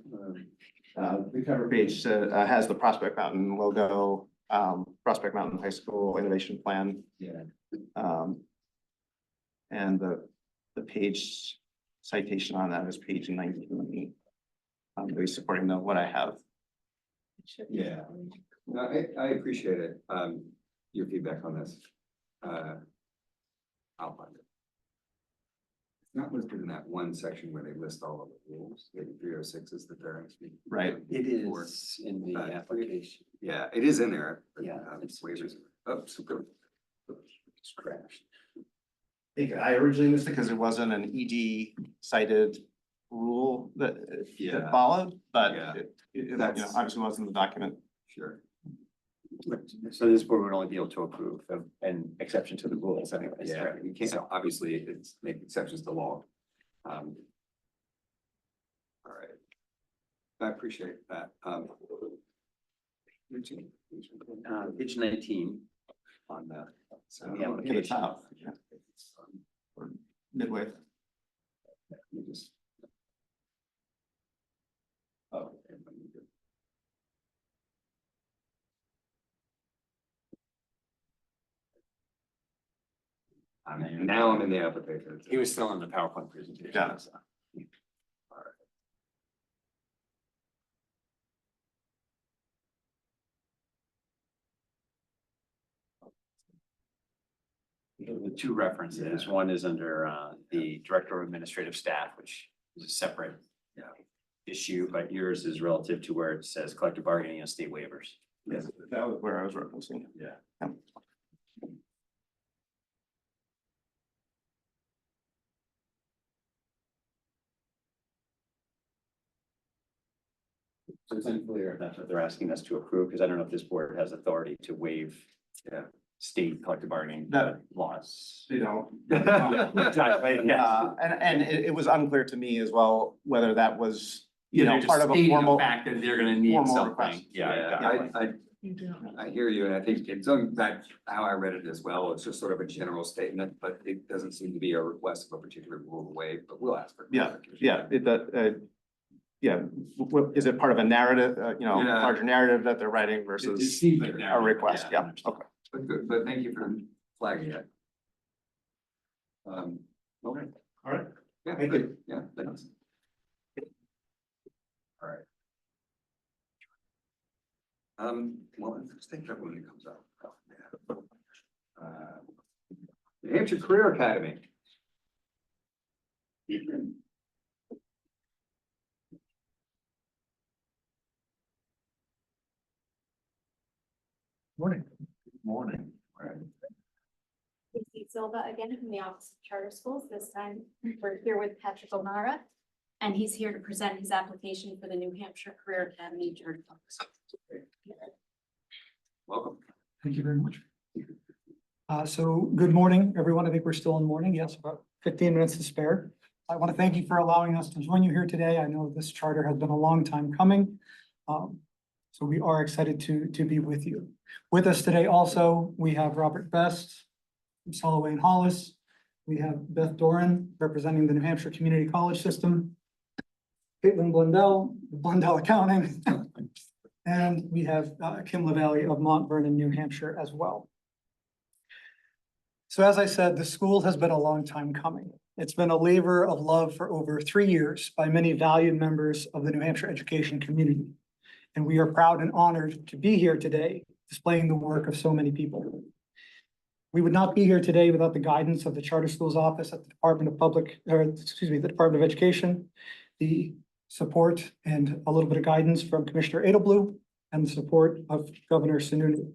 The cover page has the Prospect Mountain logo, Prospect Mountain High School Innovation Plan. yeah. And the page citation on that is page 19. Really supporting what I have. Yeah, no, I appreciate it, your feedback on this. I'll find it. It's not listed in that one section where they list all of the rules, maybe 306 is the parents. Right. It is in the application. Yeah, it is in there. But, Yeah. It's waivers, oh, super. It's crashed. I originally missed it because it wasn't an ED cited rule that Yeah. followed, but Yeah. it, you know, obviously wasn't in the document. Sure. So this board would only be able to approve an exception to the rules anyways. Yeah, right? you can't, So- obviously, it's make exceptions to law. All right. I appreciate that. Page 19 on the, So, the At the application. top, yeah. Or midway. let me just. Oh. okay, let me do- Now I'm in the application. He was still in the PowerPoint presentation. Yeah. so. The two references, one is under the Director of Administrative Staff, which is a separate issue, but yours is relative to where it says collective bargaining and state waivers. Yes, that was where I was referencing. Yeah. So it's unclear if that's what they're asking us to approve, because I don't know if this board has authority to waive state collective bargaining laws. You know. Exactly, yeah. And it was unclear to me as well, whether that was, you Yeah, know, they're part just of a stating formal. fact that they're gonna need formal something. request. Yeah. I hear you, and I think it's on that, how I read it as well, it's just sort of a general statement, but it doesn't seem to be a request of a particular rule waive, but we'll ask for. Yeah, clarification. yeah, is it part of a narrative, you know, Yeah. larger narrative that they're writing It versus seems like a request? yeah. Yeah, okay. But good, but thank you for flagging it. Okay. All right. Yeah, Thank great. you. Yeah, thanks. All right. Well, let's take that when it comes up. Oh, yeah. New Hampshire Career Academy. Morning. Morning. Casey Silva again from the Office of Charter Schools. This time we're here with Patrick O'Mara, and he's here to present his application for the New Hampshire Career Academy Charter Schools. Welcome. Thank you very much. So good morning, everyone. I think we're still in morning. Yes, about 15 minutes to spare. I want to thank you for allowing us to join you here today. I know this charter has been a long time coming. So we are excited to be with you. With us today also, we have Robert Best from Soloway Hollis. We have Beth Doran representing the New Hampshire Community College System. Caitlin Blundell, Blundell Accounting. And we have Kim LaValle of Mount Vernon, New Hampshire as well. So as I said, the school has been a long time coming. It's been a labor of love for over 3 years by many valued members of the New Hampshire education community. And we are proud and honored to be here today, displaying the work of so many people. We would not be here today without the guidance of the Charter Schools Office at the Department of the Department of Education, the support and a little bit of guidance from Commissioner Edelblu, and the support of Governor Sununu.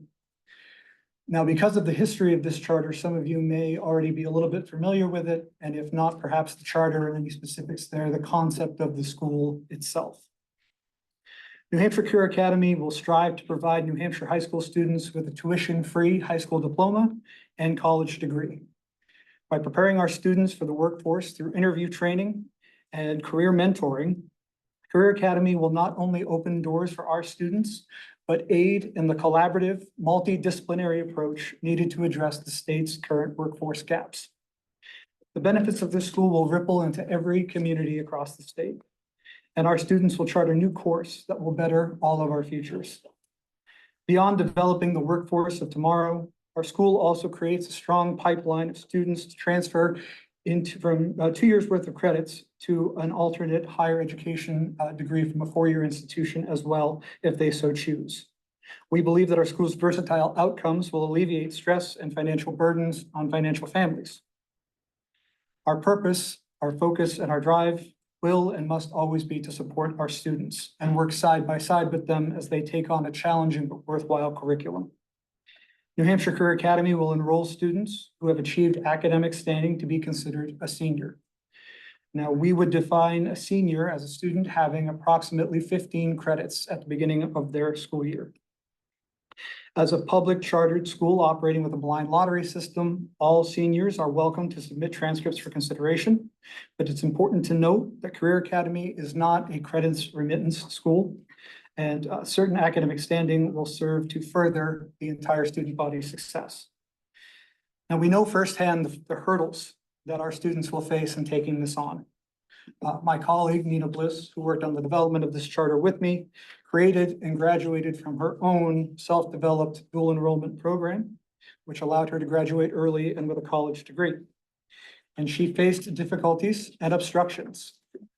Now, because of the history of this charter, some of you may already be a little bit familiar with it, and if not, perhaps the charter and any specifics there, the concept of the school itself. New Hampshire Career Academy will strive to provide New Hampshire high school students with a tuition-free high school diploma and college degree. By preparing our students for the workforce through interview training and career mentoring, Career Academy will not only open doors for our students, but aid in the collaborative, multidisciplinary approach needed to address the state's current workforce gaps. The benefits of this school will ripple into every community across the state, and our students will chart a new course that will better all of our futures. Beyond developing the workforce of tomorrow, our school also creates a strong pipeline of students to transfer from 2 years worth of credits to an alternate higher education degree from a four-year institution as well, if they so choose. We believe that our school's versatile outcomes will alleviate stress and financial burdens on financial families. Our purpose, our focus, and our drive will and must always be to support our students and work side by side with them as they take on a challenging but worthwhile curriculum. New Hampshire Career Academy will enroll students who have achieved academic standing to be considered a senior. Now, we would define a senior as a student having approximately 15 credits at the beginning of their school year. As a public chartered school operating with a blind lottery system, all seniors are welcome to submit transcripts for consideration. But it's important to note that Career Academy is not a credits remittance school, and certain academic standing will serve to further the entire student body's success. Now, we know firsthand the hurdles that our students will face in taking this on. My colleague, Nina Bliss, who worked on the development of this charter with me, created and graduated from her own self-developed dual enrollment program, which allowed her to graduate early and with a college degree. And she faced difficulties and obstructions.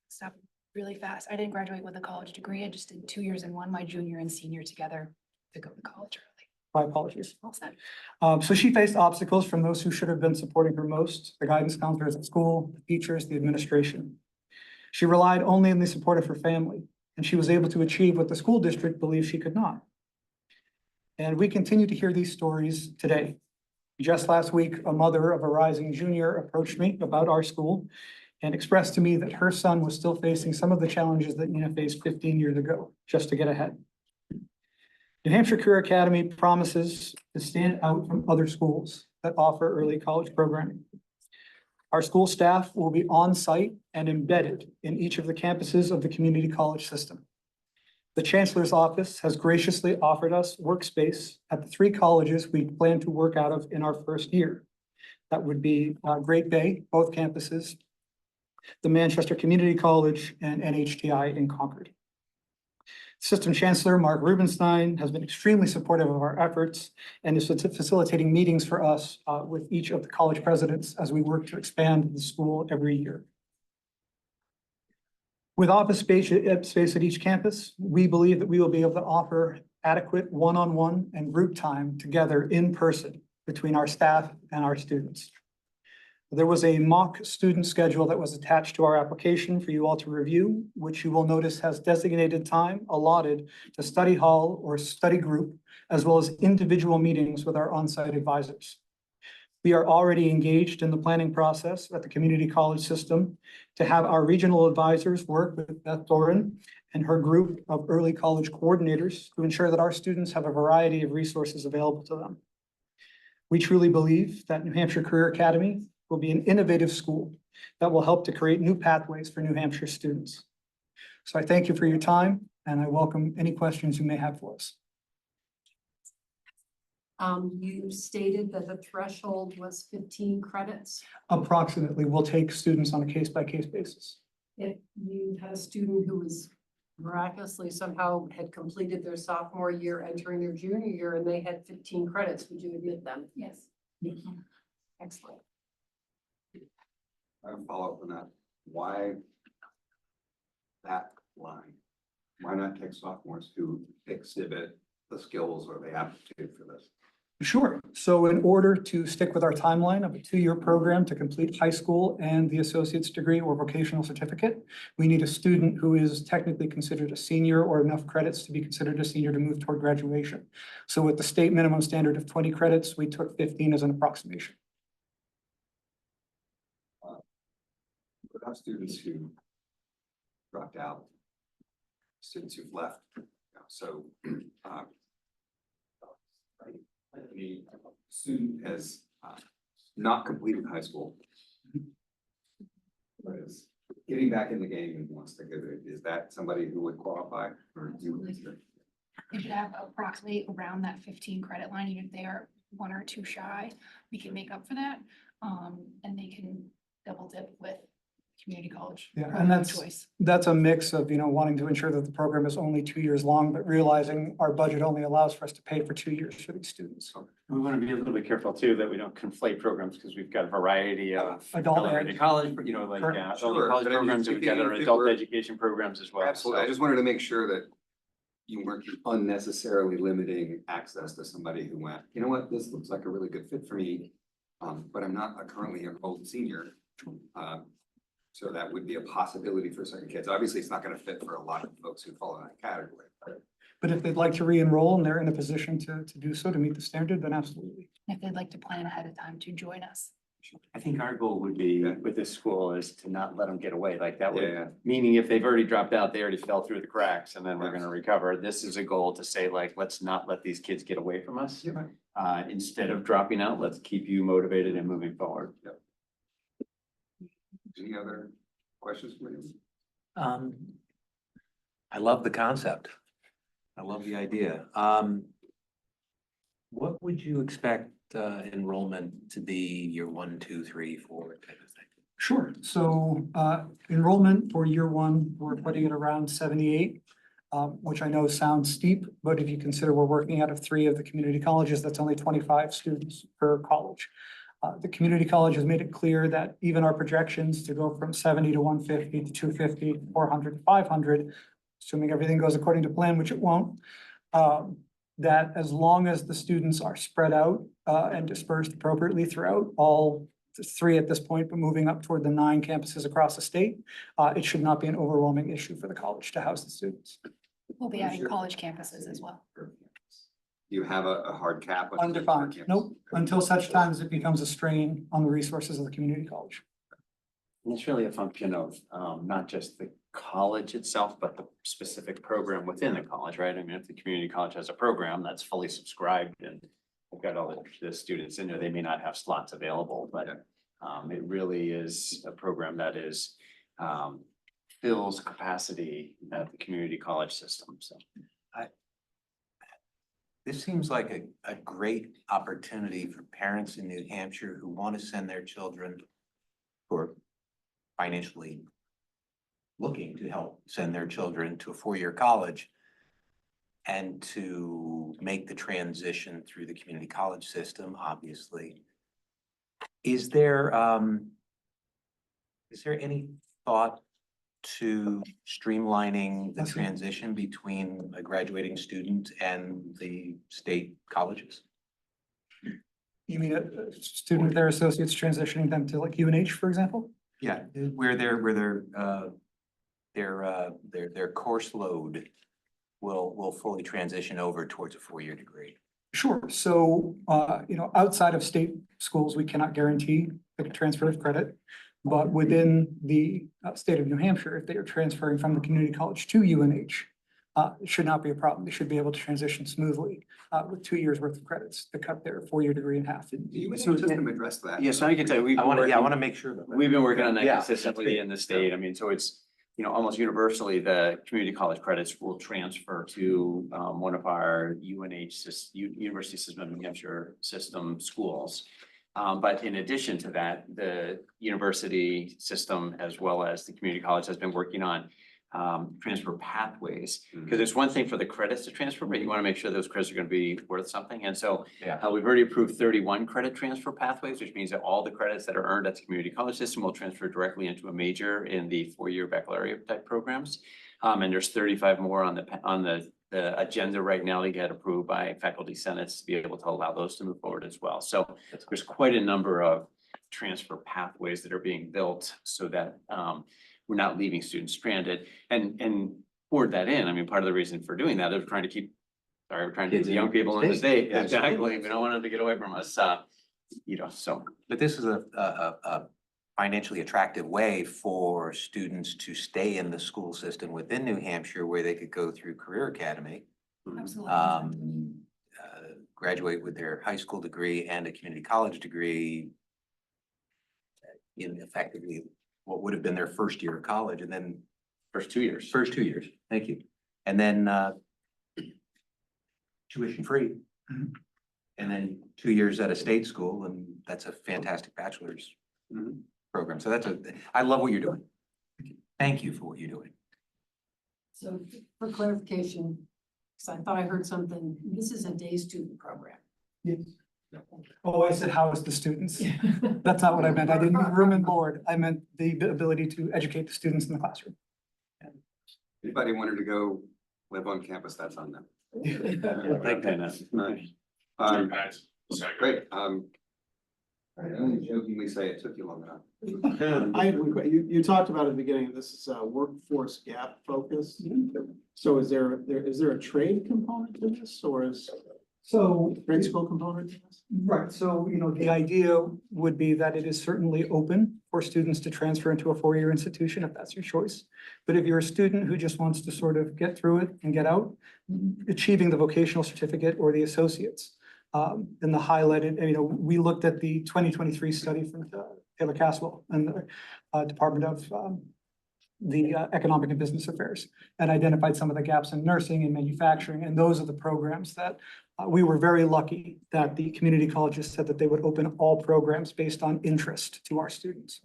Stop really fast. I didn't graduate with a college degree. I just did 2 years in one, my junior and senior together to go to college early. My apologies. All set. So she faced obstacles from those who should have been supporting her most, the guidance counselors at school, the teachers, the administration. She relied only on the support of her family, and she was able to achieve what the school district believed she could not. And we continue to hear these stories today. Just last week, a mother of a rising junior approached me about our school and expressed to me that her son was still facing some of the challenges that Nina faced 15 years ago, just to get ahead. New Hampshire Career Academy promises to stand out from other schools that offer early college programming. Our school staff will be on site and embedded in each of the campuses of the community college system. The Chancellor's Office has graciously offered us workspace at the 3 colleges we plan to work out of in our first year. That would be Great Bay, both campuses, the Manchester Community College, and NHTI in Concord. System Chancellor Mark Rubenstein has been extremely supportive of our efforts and is facilitating meetings for us with each of the college presidents as we work to expand the school every year. With office space at each campus, we believe that we will be able to offer adequate one-on-one and group time together in person between our staff and our students. There was a mock student schedule that was attached to our application for you all to review, which you will notice has designated time allotted to study hall or study group, as well as individual meetings with our on-site advisors. We are already engaged in the planning process at the community college system to have our regional advisors work with Beth Doran and her group of early college coordinators to ensure that our students have a variety of resources available to them. We truly believe that New Hampshire Career Academy will be an innovative school that will help to create new pathways for New Hampshire students. So I thank you for your time, and I welcome any questions you may have for us. You stated that the threshold was 15 credits. Approximately, we'll take students on a case-by-case basis. If you had a student who was miraculously somehow had completed their sophomore year, entering their junior year, and they had 15 credits, would you admit them? Yes. Excellent. I have a follow-up on that. Why that line? Why not take sophomores who exhibit the skills or the aptitude for this? Sure. So in order to stick with our timeline of a 2-year program to complete high school and the associate's degree or vocational certificate, we need a student who is technically considered a senior or enough credits to be considered a senior to move toward graduation. So with the state minimum standard of 20 credits, we took 15 as an approximation. What about students who dropped out? Students who've left, so, the student has not completed high school, but is getting back in the game and wants to go to, is that somebody who would qualify or do you consider? They should have approximately around that 15 credit line, even if they are 1 or 2 shy, we can make up for that. And they can double dip with community college. Yeah, program and of choice. that's a mix of, wanting to ensure that the program is only 2 years long, but realizing our budget only allows for us to pay for 2 years for these students. We want to be a little bit careful too, that we don't conflate programs because we've got a variety of Adult elementary ed. college, like, Correct. Sure, early college but I mean, programs, and we've got our if it adult were- education programs as well. Absolutely. I just wanted to make sure that you weren't unnecessarily limiting access to somebody who went, you know what, this looks like a really good fit for me. But I'm not a currently enrolled senior. So that would be a possibility for certain kids. Obviously, it's not going to fit for a lot of folks who fall in that category. But if they'd like to re-enroll and they're in a position to do so, to meet the standard, then absolutely. If they'd like to plan ahead of time to join us. I think our goal would be with this school is to not let them get away like that Yeah, yeah. would, meaning if they've already dropped out, they already fell through the cracks and then we're gonna recover. This is a goal to say like, let's not let these kids get away from us. Instead of dropping out, let's keep you motivated and moving forward. Any other questions for you? I love the concept. I love the idea. What would you expect enrollment to be year 1, 2, 3, 4 type of thing? Sure. So enrollment for year 1, we're putting it around 78, which I know sounds steep, but if you consider we're working out of 3 of the community colleges, that's only 25 students per college. The community college has made it clear that even our projections to go from 70 to 150 to 250, 400 to 500, assuming everything goes according to plan, which it won't, that as long as the students are spread out and dispersed appropriately throughout all 3 at this point, but moving up toward the 9 campuses across the state, it should not be an overwhelming issue for the college to house the students. We'll be adding college campuses as well. You have a hard cap? on- Undefined, nope, until such time as it becomes a strain on the resources of the community college. And it's really a function of not just the college itself, but the specific program within the college, right? I mean, if the community college has a program that's fully subscribed and they've got all the students in there, they may not have slots available, but it really is a program that is fills capacity at the community college system, so. This seems like a great opportunity for parents in New Hampshire who want to send their children who are financially looking to help send their children to a 4-year college and to make the transition through the community college system, obviously. Is there any thought to streamlining the transition between a graduating student and the state colleges? You mean a student with their associates transitioning them to like UNH, for example? Yeah, where their course load will fully transition over towards a four-year degree. Sure. So, outside of state schools, we cannot guarantee the transfer of credit. But within the state of New Hampshire, if they are transferring from the community college to UNH, it should not be a problem. They should be able to transition smoothly with 2 years worth of credits to cut their four-year degree in half. The UNH system address that. Yes, I can tell you, I want to make sure that. we've been working on that Yeah, consistently that's in the state. I mean, so it's, almost universally, the community college credits will transfer to one of our University System of New Hampshire system schools. But in addition to that, the university system as well as the community college has been working on transfer pathways. Because it's one thing for the credits to transfer, but you want to make sure those credits are going to be worth something. And so we've already approved 31 credit transfer pathways, which means that all the credits that are earned at the community college system will transfer directly into a major in the four-year baccalaureate type programs. And there's 35 more on the agenda right now to get approved by faculty senates to be able to allow those to move forward as well. So there's quite a number of transfer pathways that are being built so that we're not leaving students stranded and forward that in. I mean, part of the reason for doing that is we're trying to keep the young people in the state. Yeah, Exactly. We don't want them to get away from us, so. But this is a financially attractive way for students to stay in the school system within New Hampshire where they could go through Career Academy. Absolutely. Graduate with their high school degree and a community college degree in effectively what would have been their first year of college, and then First 2 years. first 2 years, thank you. And then tuition free. And then 2 years at a state school, and that's a fantastic bachelor's program. So I love what you're doing. Thank you for what you're doing. So for clarification, because I thought I heard something, this is a day student program. Yes. Oh, I said house the students. That's not what I meant. I didn't mean room and board. I meant the ability to educate the students in the classroom. Anybody wanted to go live on campus, that's on them. Nice. Great, I only jokingly say it took you long enough. You talked about at the beginning, this is a workforce gap focus. So is there a trade component to this, or is So. grade school component to this? Right, so, the idea would be that it is certainly open for students to transfer into a four-year institution if that's your choice. But if you're a student who just wants to sort of get through it and get out, achieving the vocational certificate or the associates. And the highlighted, we looked at the 2023 study from Taylor Caswell and the Department of the Economic and Business Affairs, and identified some of the gaps in nursing and manufacturing. And those are the programs that we were very lucky that the community colleges said that they would open all programs based on interest to our students.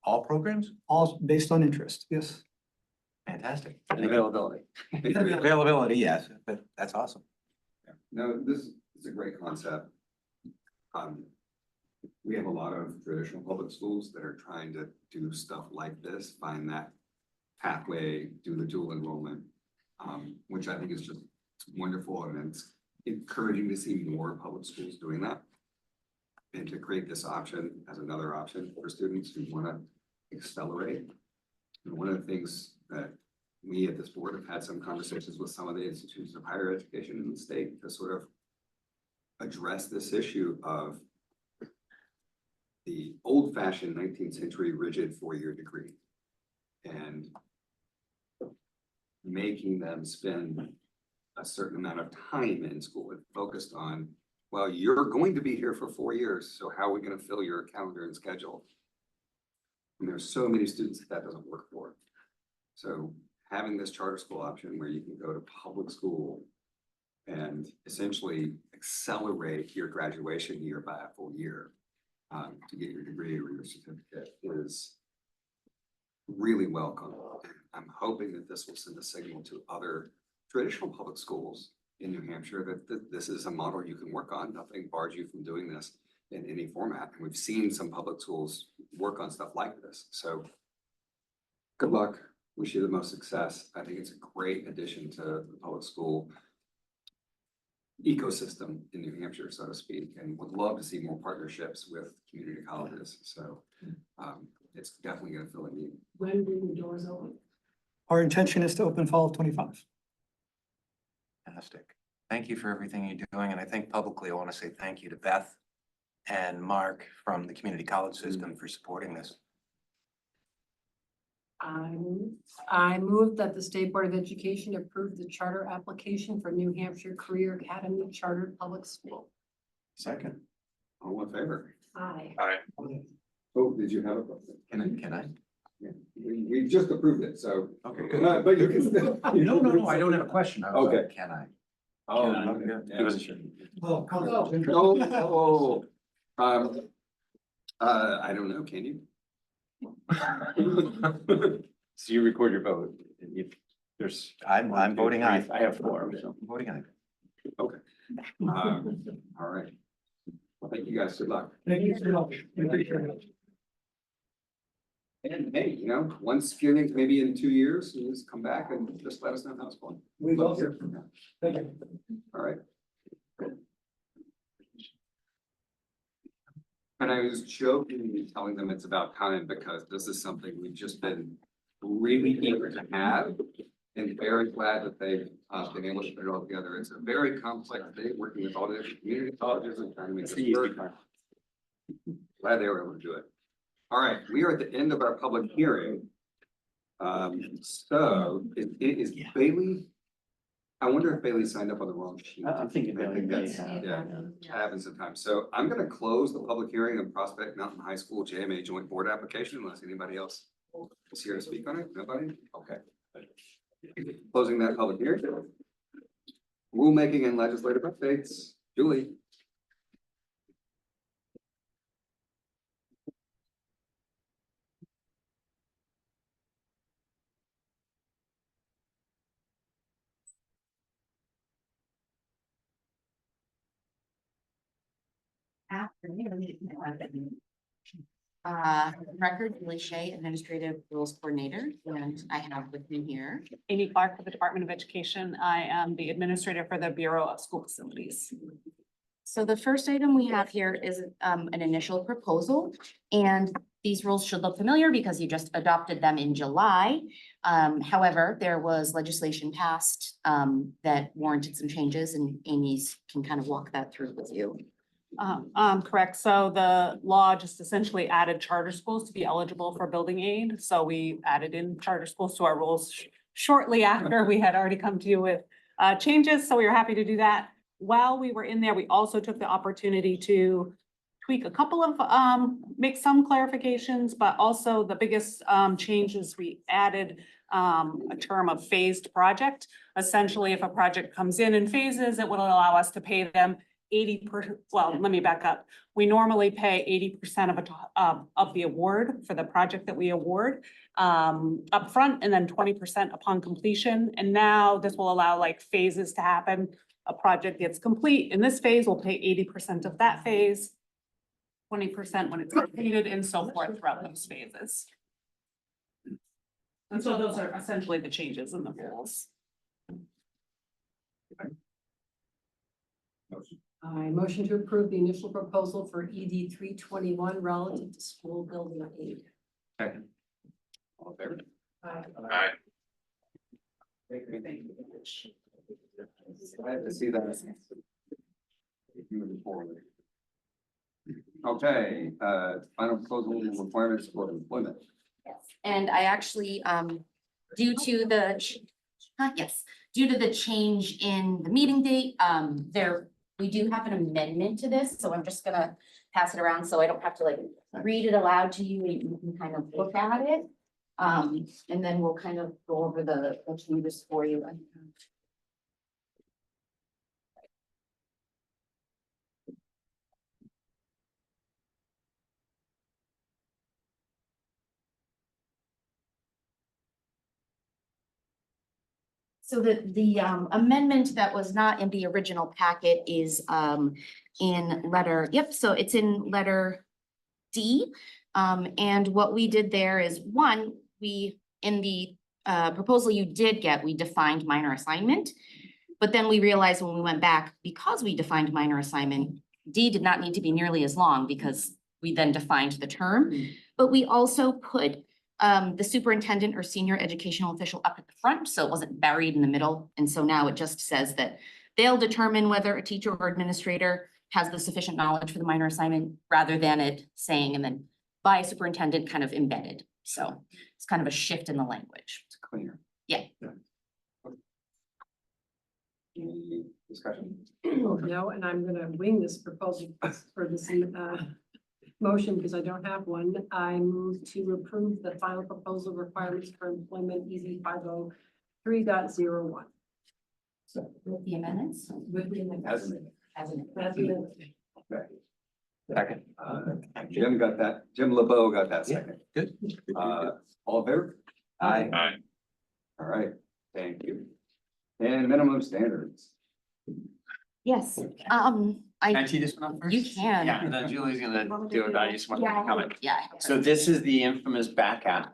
All programs? All based on interest, yes. Fantastic. And availability. Availability, yes, but that's awesome. No, this is a great concept. We have a lot of traditional public schools that are trying to do stuff like this, find that pathway, do the dual enrollment, which I think is just wonderful, and it's encouraging to see more public schools doing that. And to create this option as another option for students who want to accelerate. And one of the things that we at this board have had some conversations with some of the institutions of higher education in the state to sort of address this issue of the old-fashioned 19th century rigid four-year degree and making them spend a certain amount of time in school and focused on, well, you're going to be here for 4 years, so how are we going to fill your calendar and schedule? And there's so many students that doesn't work for. So having this charter school option where you can go to public school and essentially accelerate your graduation year by a full year to get your degree or your certificate is really welcome. I'm hoping that this will send a signal to other traditional public schools in New Hampshire that this is a model you can work on. Nothing bars you from doing this in any format. And we've seen some public schools work on stuff like this. So good luck. Wish you the most success. I think it's a great addition to the public school ecosystem in New Hampshire, so to speak, and would love to see more partnerships with community colleges. So it's definitely gonna fill a need. When do the doors open? Our intention is to open fall of 25. Fantastic. Thank you for everything you're doing. And I think publicly, I want to say thank you to Beth and Mark from the community college system for supporting this. I move that the State Board of Education approve the charter application for New Hampshire Career Academy Chartered Public School. Second. All in favor? Aye. Oh, did you have a question? Can I? Yeah, we just approved it, so. Okay, But you can still. No, I don't have a question. I was like, Okay. Can I? Oh, Can I? okay. It was a shame. Oh, I don't know, can you? So you record your vote. And you, there's. I'm one, two, voting three, aye. I have four. So. I'm voting aye. Okay. All right. Well, thank you guys. Good luck. Thank you so much. And hey, you know, once getting, maybe in 2 years, you just come back and just let us know how it's going. We will. Love to hear from you. Thank you. All right. And I was joking, telling them it's about time because this is something we've just been really eager to have. And very glad that they've been able to put it all together. It's a very complex thing, working with all the different community colleges and trying to make it work. Glad they were able to do it. All right, we are at the end of our public hearing. So is Bailey? I wonder if Bailey signed up on the wrong sheet. I'm thinking I think Bailey may that's, have. yeah, happens sometimes. So I'm gonna close the public hearing on Prospect Mountain High School JMA Joint Board application unless anybody else is here to speak on it. Nobody? Okay. Closing that public hearing. Rulemaking and legislative updates. Julie. Record Julie Shea, Administrative Rules Coordinator, and I have with me here. Amy Clark for the Department of Education. I am the administrator for the Bureau of School Facilities. So the first item we have here is an initial proposal, and these rules should look familiar because you just adopted them in July. However, there was legislation passed that warranted some changes, and Amy's can kind of walk that through with you. Correct. So the law just essentially added charter schools to be eligible for building aid. So we added in charter schools to our rules shortly after we had already come to you with changes. So we were happy to do that. While we were in there, we also took the opportunity to tweak a couple of, make some clarifications, but also the biggest changes we added a term of phased project. Essentially, if a project comes in phases, it would allow us to pay them 80%. Well, let me back up. We normally pay 80% of the award for the project that we award upfront, and then 20% upon completion. And now this will allow like phases to happen. A project gets complete in this phase, we'll pay 80% of that phase, 20% when it's completed, and so forth throughout those phases. And so those are essentially the changes in the rules. I motion to approve the initial proposal for ED 321 relative to school building aid. Second. All in favor? Aye. Glad to see that. Moving forward. Okay, final proposal requirements for employment. And I actually, due to the change in the meeting date, we do have an amendment to this, so I'm just gonna pass it around so I don't have to like read it aloud to you, and you can kind of look at it. And then we'll kind of go over the changes for you. So the amendment that was not in the original packet is in letter, so it's in letter D. And what we did there is, one, in the proposal you did get, we defined minor assignment. But then we realized when we went back, because we defined minor assignment, D did not need to be nearly as long because we then defined the term. But we also put the superintendent or senior educational official up at the front, so it wasn't buried in the middle. And so now it just says that they'll determine whether a teacher or administrator has the sufficient knowledge for the minor assignment, rather than it saying, and then by superintendent kind of embedded. So it's kind of a shift in the language. It's cleaner. Yeah. Any discussion? No, and I'm gonna wing this proposal for this motion because I don't have one. I move to approve the final proposal requirements for employment EZ 503.01. So with the amendments? With the amendments. As amended. As an. As amended. Okay. Second. Jim got that, Jim LeBeau got that second. Good. All in favor? Aye. All right, thank you. And minimum standards. Yes, Can I I, tee this one up first? you can. Yeah, and then Julie's gonna do it, I just want to comment. Yeah. So this is the infamous back app.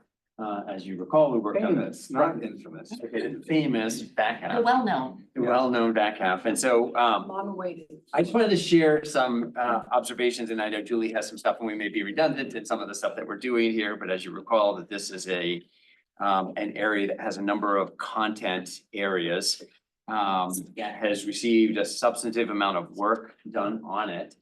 As you recall, we worked on Famous, not infamous. Okay, the famous back The app, well-known. the well-known back app. And so, Long awaited. I just wanted to share some observations, and I know Julie has some stuff, and we may be redundant in some of the stuff that we're doing here, but as you recall, that this is an area that has a number of content areas that has received a substantive amount of work done on it.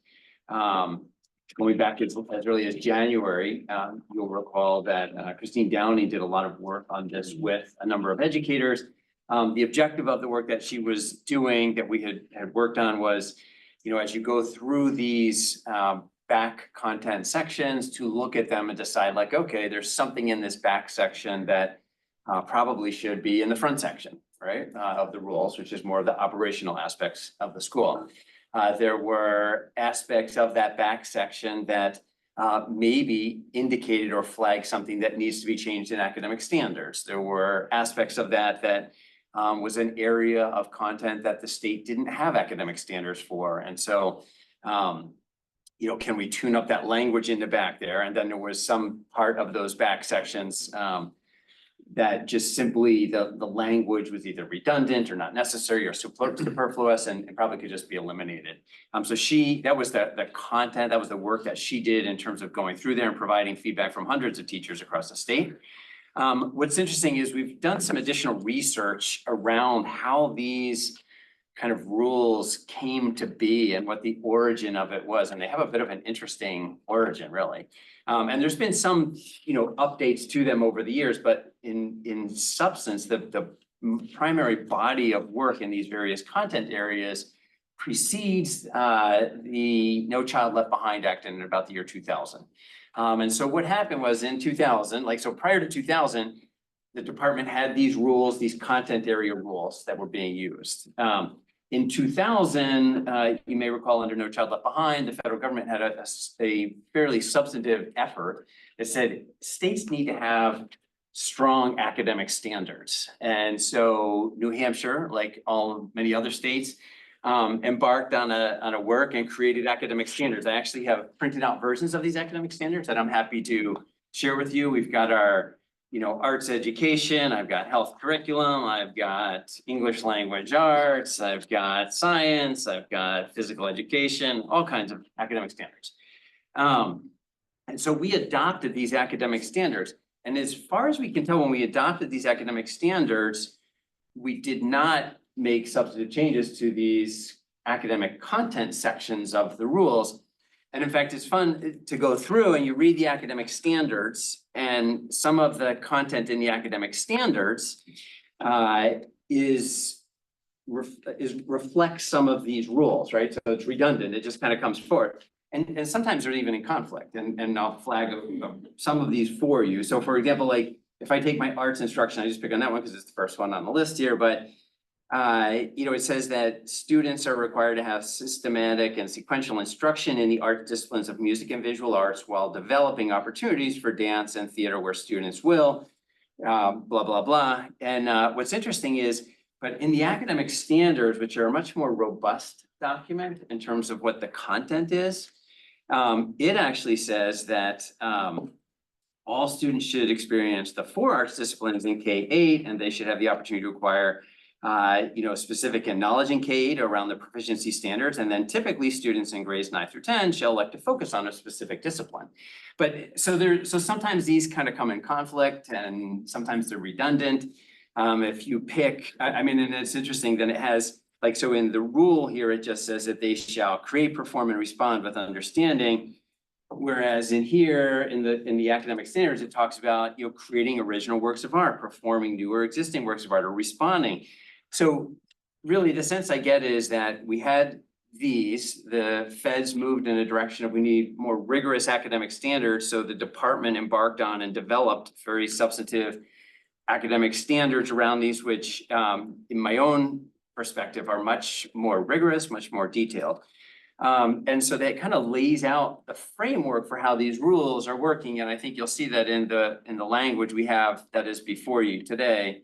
Going back as early as January, you'll recall that Christine Downey did a lot of work on this with a number of educators. The objective of the work that she was doing, that we had worked on, was, you know, as you go through these back content sections, to look at them and decide like, okay, there's something in this back section that probably should be in the front section, right, of the rules, which is more of the operational aspects of the school. There were aspects of that back section that maybe indicated or flagged something that needs to be changed in academic standards. There were aspects of that was an area of content that the state didn't have academic standards for. And so, you know, can we tune up that language in the back there? And then there was some part of those back sections that just simply the language was either redundant or not necessary or superfluous and probably could just be eliminated. So that was the content, that was the work that she did in terms of going through there and providing feedback from hundreds of teachers across the state. What's interesting is we've done some additional research around how these kind of rules came to be and what the origin of it was. And they have a bit of an interesting origin, really. And there's been some, you know, updates to them over the years, but in substance, the primary body of work in these various content areas precedes the No Child Left Behind Act in about the year 2000. And so what happened was in 2000, like, so prior to 2000, the department had these rules, these content area rules that were being used. In 2000, you may recall under No Child Left Behind, the federal government had a fairly substantive effort that said states need to have strong academic standards. And so New Hampshire, like many other states, embarked on a work and created academic standards. I actually have printed out versions of these academic standards that I'm happy to share with you. We've got our, you know, arts education, I've got health curriculum, I've got English language arts, I've got science, I've got physical education, all kinds of academic standards. And so we adopted these academic standards. And as far as we can tell, when we adopted these academic standards, we did not make substantive changes to these academic content sections of the rules. And in fact, it's fun to go through and you read the academic standards, and some of the content in the academic standards reflects some of these rules, right? So it's redundant, it just kind of comes forth. And sometimes they're even in conflict, and I'll flag some of these for you. So for example, like if I take my arts instruction, I just pick on that one because it's the first one on the list here, but you know, it says that students are required to have systematic and sequential instruction in the art disciplines of music and visual arts while developing opportunities for dance and theater where students will, blah, blah, blah. And what's interesting is, but in the academic standards, which are a much more robust document in terms of what the content is, it actually says that all students should experience the 4 arts disciplines in K-8, and they should have the opportunity to acquire specific in knowledge and CADE around the proficiency standards. And then typically students in grades 9 through 10 shall elect to focus on a specific discipline. But so sometimes these kind of come in conflict and sometimes they're redundant. If you pick, I mean, and it's interesting that it has, like, so in the rule here, it just says that they shall create, perform, and respond with understanding. Whereas in here, in the academic standards, it talks about, creating original works of art, performing new or existing works of art, or responding. So really, the sense I get is that we had the feds moved in a direction of we need more rigorous academic standards. So the department embarked on and developed very substantive academic standards around these, which in my own perspective are much more rigorous, much more detailed. And so that kind of lays out the framework for how these rules are working. And I think you'll see that in the language we have that is before you today,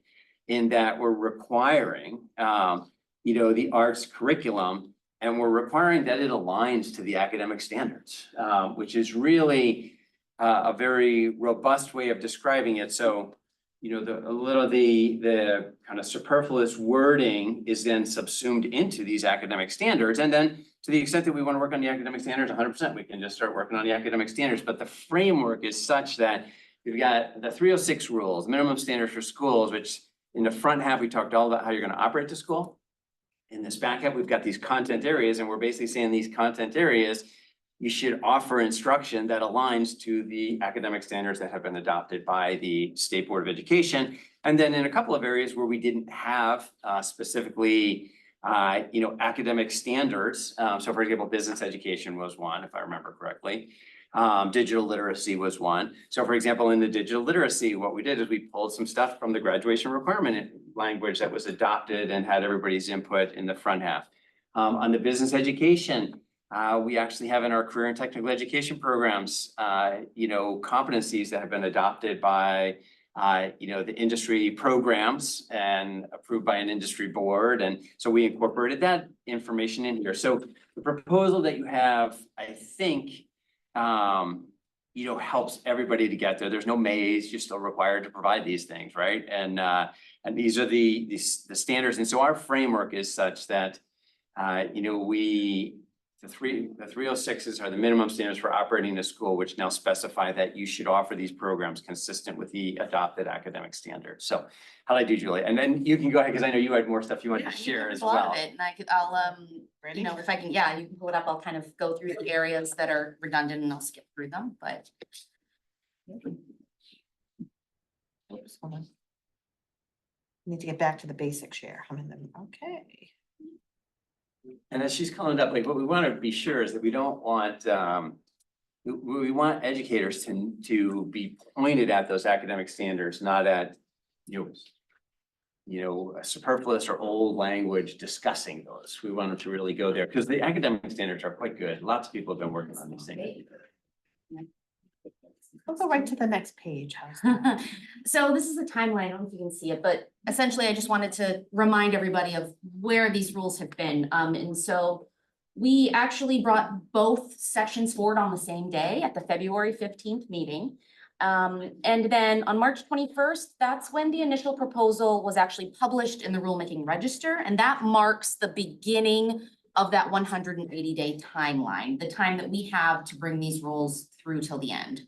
in that we're requiring, the arts curriculum, and we're requiring that it aligns to the academic standards, which is really a very robust way of describing it. So, the kind of superfluous wording is then subsumed into these academic standards. And then to the extent that we want to work on the academic standards, 100%, we can just start working on the academic standards. But the framework is such that we've got the 306 rules, minimum standards for schools, which in the front half, we talked all about how you're going to operate the school. In this back half, we've got these content areas, and we're basically saying these content areas, you should offer instruction that aligns to the academic standards that have been adopted by the State Board of Education. And then in a couple of areas where we didn't have specifically, academic standards. So for example, business education was one, if I remember correctly. Digital literacy was one. So for example, in the digital literacy, what we did is we pulled some stuff from the graduation requirement language that was adopted and had everybody's input in the front half. On the business education, we actually have in our career and technical education programs, competencies that have been adopted by, the industry programs and approved by an industry board. And so we incorporated that information in here. So the proposal that you have, I think, helps everybody to get there. There's no maze, you're still required to provide these things, right? And these are the standards. And so our framework is such that, the 306s are the minimum standards for operating a school, which now specify that you should offer these programs consistent with the adopted academic standards. So how did I do, Julie? And then you can go ahead, because I know you had more stuff you wanted to share as A lot well. of it, and if I can, you can pull it up, I'll kind of go through the areas that are redundant and I'll skip through them, but. Oops, hold on. Need to get back to the basics here. I'm in them. Okay. And as she's calling it up, like what we want to be sure is that we don't want, we want educators to be pointed at those academic standards, not at, superfluous or old language discussing those. We want them to really go there because the academic standards are quite good. Lots of people have been working on these things. We'll go right to the next page. So this is the timeline. I don't know if you can see it, but essentially I just wanted to remind everybody of where these rules have been. And so we actually brought both sections forward on the same day at the February 15th meeting. And then on March 21st, that's when the initial proposal was actually published in the rulemaking register. And that marks the beginning of that 180-day timeline, the time that we have to bring these rules through till the end.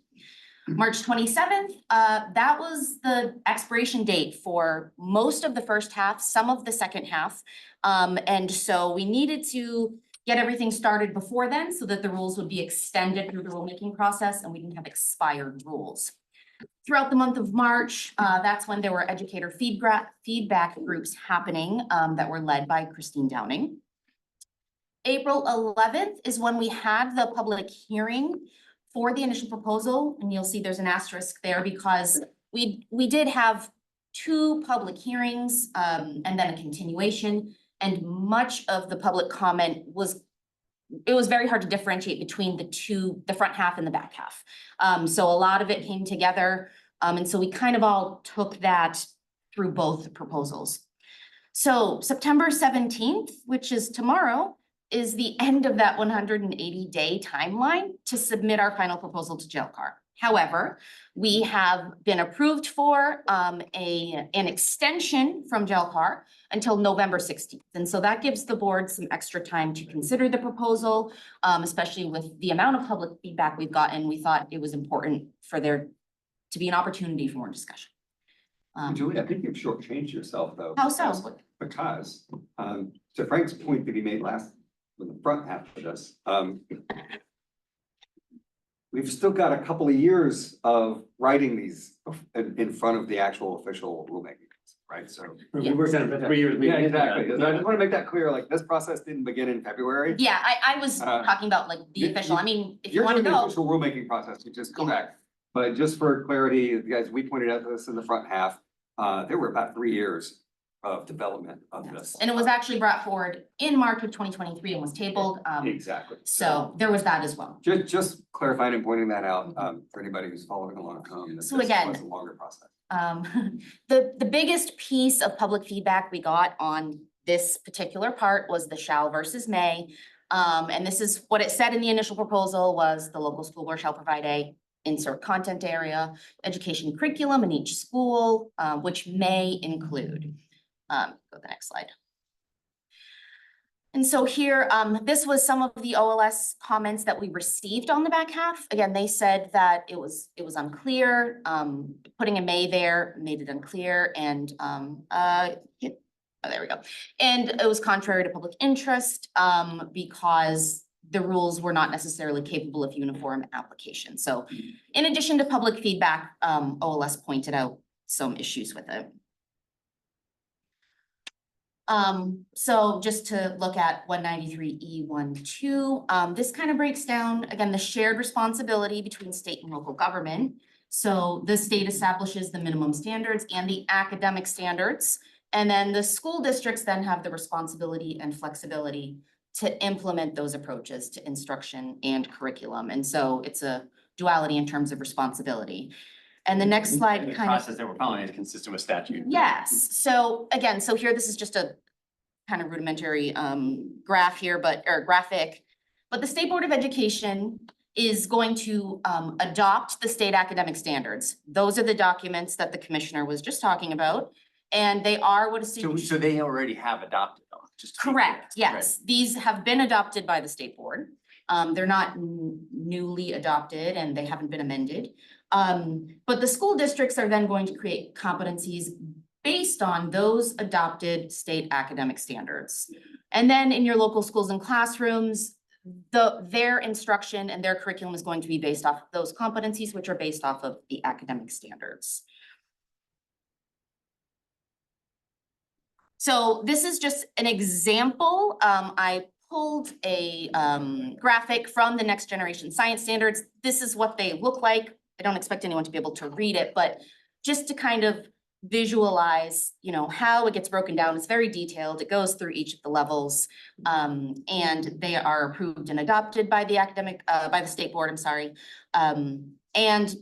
March 27th, that was the expiration date for most of the first half, some of the second half. And so we needed to get everything started before then so that the rules would be extended through the rulemaking process and we didn't have expired rules. Throughout the month of March, that's when there were educator feedback groups happening that were led by Christine Downing. April 11th is when we had the public hearing for the initial proposal, and you'll see there's an asterisk there because we did have 2 public hearings and then a continuation, and much of the public comment was very hard to differentiate between the front half and the back half. So a lot of it came together, and so we kind of all took that through both proposals. So September 17th, which is tomorrow, is the end of that 180-day timeline to submit our final proposal to JAILCAR. However, we have been approved for an extension from GELCAR until November 16th. And so that gives the board some extra time to consider the proposal, especially with the amount of public feedback we've gotten. We thought it was important for there to be an opportunity for more discussion. Julie, I think you've shortchanged yourself though. How so? Because, to Frank's point that he made last, in the front half of this, we've still got a couple of years of writing these in front of the actual official rulemaking, right? So. We worked on it for 3 years. Yeah, exactly. And I just want to make that clear, like, this process didn't begin in February. Yeah, I was talking about like the official, I mean, if you want to You're doing the go. official rulemaking process, which is correct. But just for clarity, guys, we pointed out this in the front half, there were about 3 years of development of this. And it was actually brought forward in March of 2023 and was tabled. Exactly. So there was that as well. Just clarifying and pointing that out, for anybody who's following along at home. That So this again, was a longer process. The biggest piece of public feedback we got on this particular part was the shall versus may. And this is what it said in the initial proposal was the local school board shall provide a insert content area, education curriculum in each school, which may include. Go to the next slide. And so here, this was some of the OLS comments that we received on the back half. Again, they said that it was unclear, putting a may there made it unclear and, there we go. And it was contrary to public interest, because the rules were not necessarily capable of uniform application. So in addition to public feedback, OLS pointed out some issues with it. So just to look at 193E12, this kind of breaks down, again, the shared responsibility between state and local government. So the state establishes the minimum standards and the academic standards. And then the school districts then have the responsibility and flexibility to implement those approaches to instruction and curriculum. And so it's a duality in terms of responsibility. And the next slide The kind of. process that we're following is consistent with statute. Yes, so again, so here, this is just a kind of rudimentary graph here, or graphic. But the State Board of Education is going to adopt the state academic standards. Those are the documents that the commissioner was just talking about. And they are what a So they already have adopted them, just. to be clear. correct, yes. These have been adopted by the state board. They're not newly adopted and they haven't been amended. But the school districts are then going to create competencies based on those adopted state academic standards. And then in your local schools and classrooms, their instruction and their curriculum is going to be based off of those competencies, which are based off of the academic standards. So this is just an example. I pulled a graphic from the Next Generation Science Standards. This is what they look like. I don't expect anyone to be able to read it, but just to kind of visualize, you know, how it gets broken down. It's very detailed. It goes through each of the levels. And they are approved and adopted by the by the state board, I'm sorry. And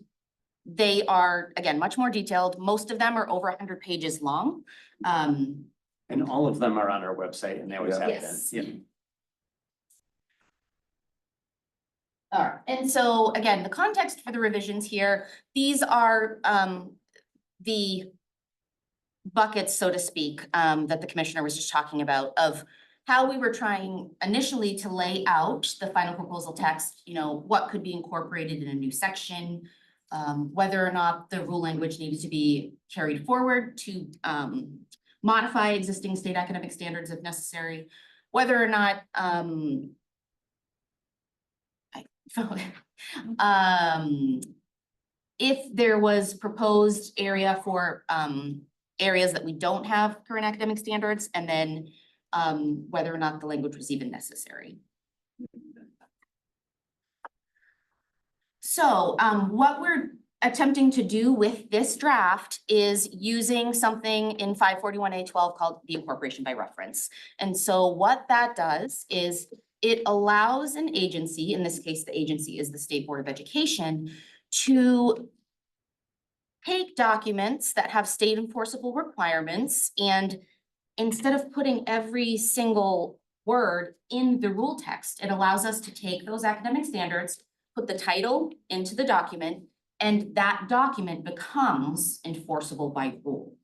they are, again, much more detailed. Most of them are over 100 pages long. And all of them are on our website and they always have been. Yes. Yeah. All right, and so again, the context for the revisions here, these are the buckets, so to speak, that the commissioner was just talking about of how we were trying initially to lay out the final proposal text, you know, what could be incorporated in a new section, whether or not the rule language needed to be carried forward to modify existing state academic standards if necessary, whether or not if there was proposed area for areas that we don't have current academic standards, and then whether or not the language was even necessary. So what we're attempting to do with this draft is using something in 541A12 called the incorporation by reference. And so what that does is it allows an agency, in this case, the agency is the State Board of Education, to take documents that have state enforceable requirements, and instead of putting every single word in the rule text, it allows us to take those academic standards, put the title into the document, and that document becomes enforceable by rule.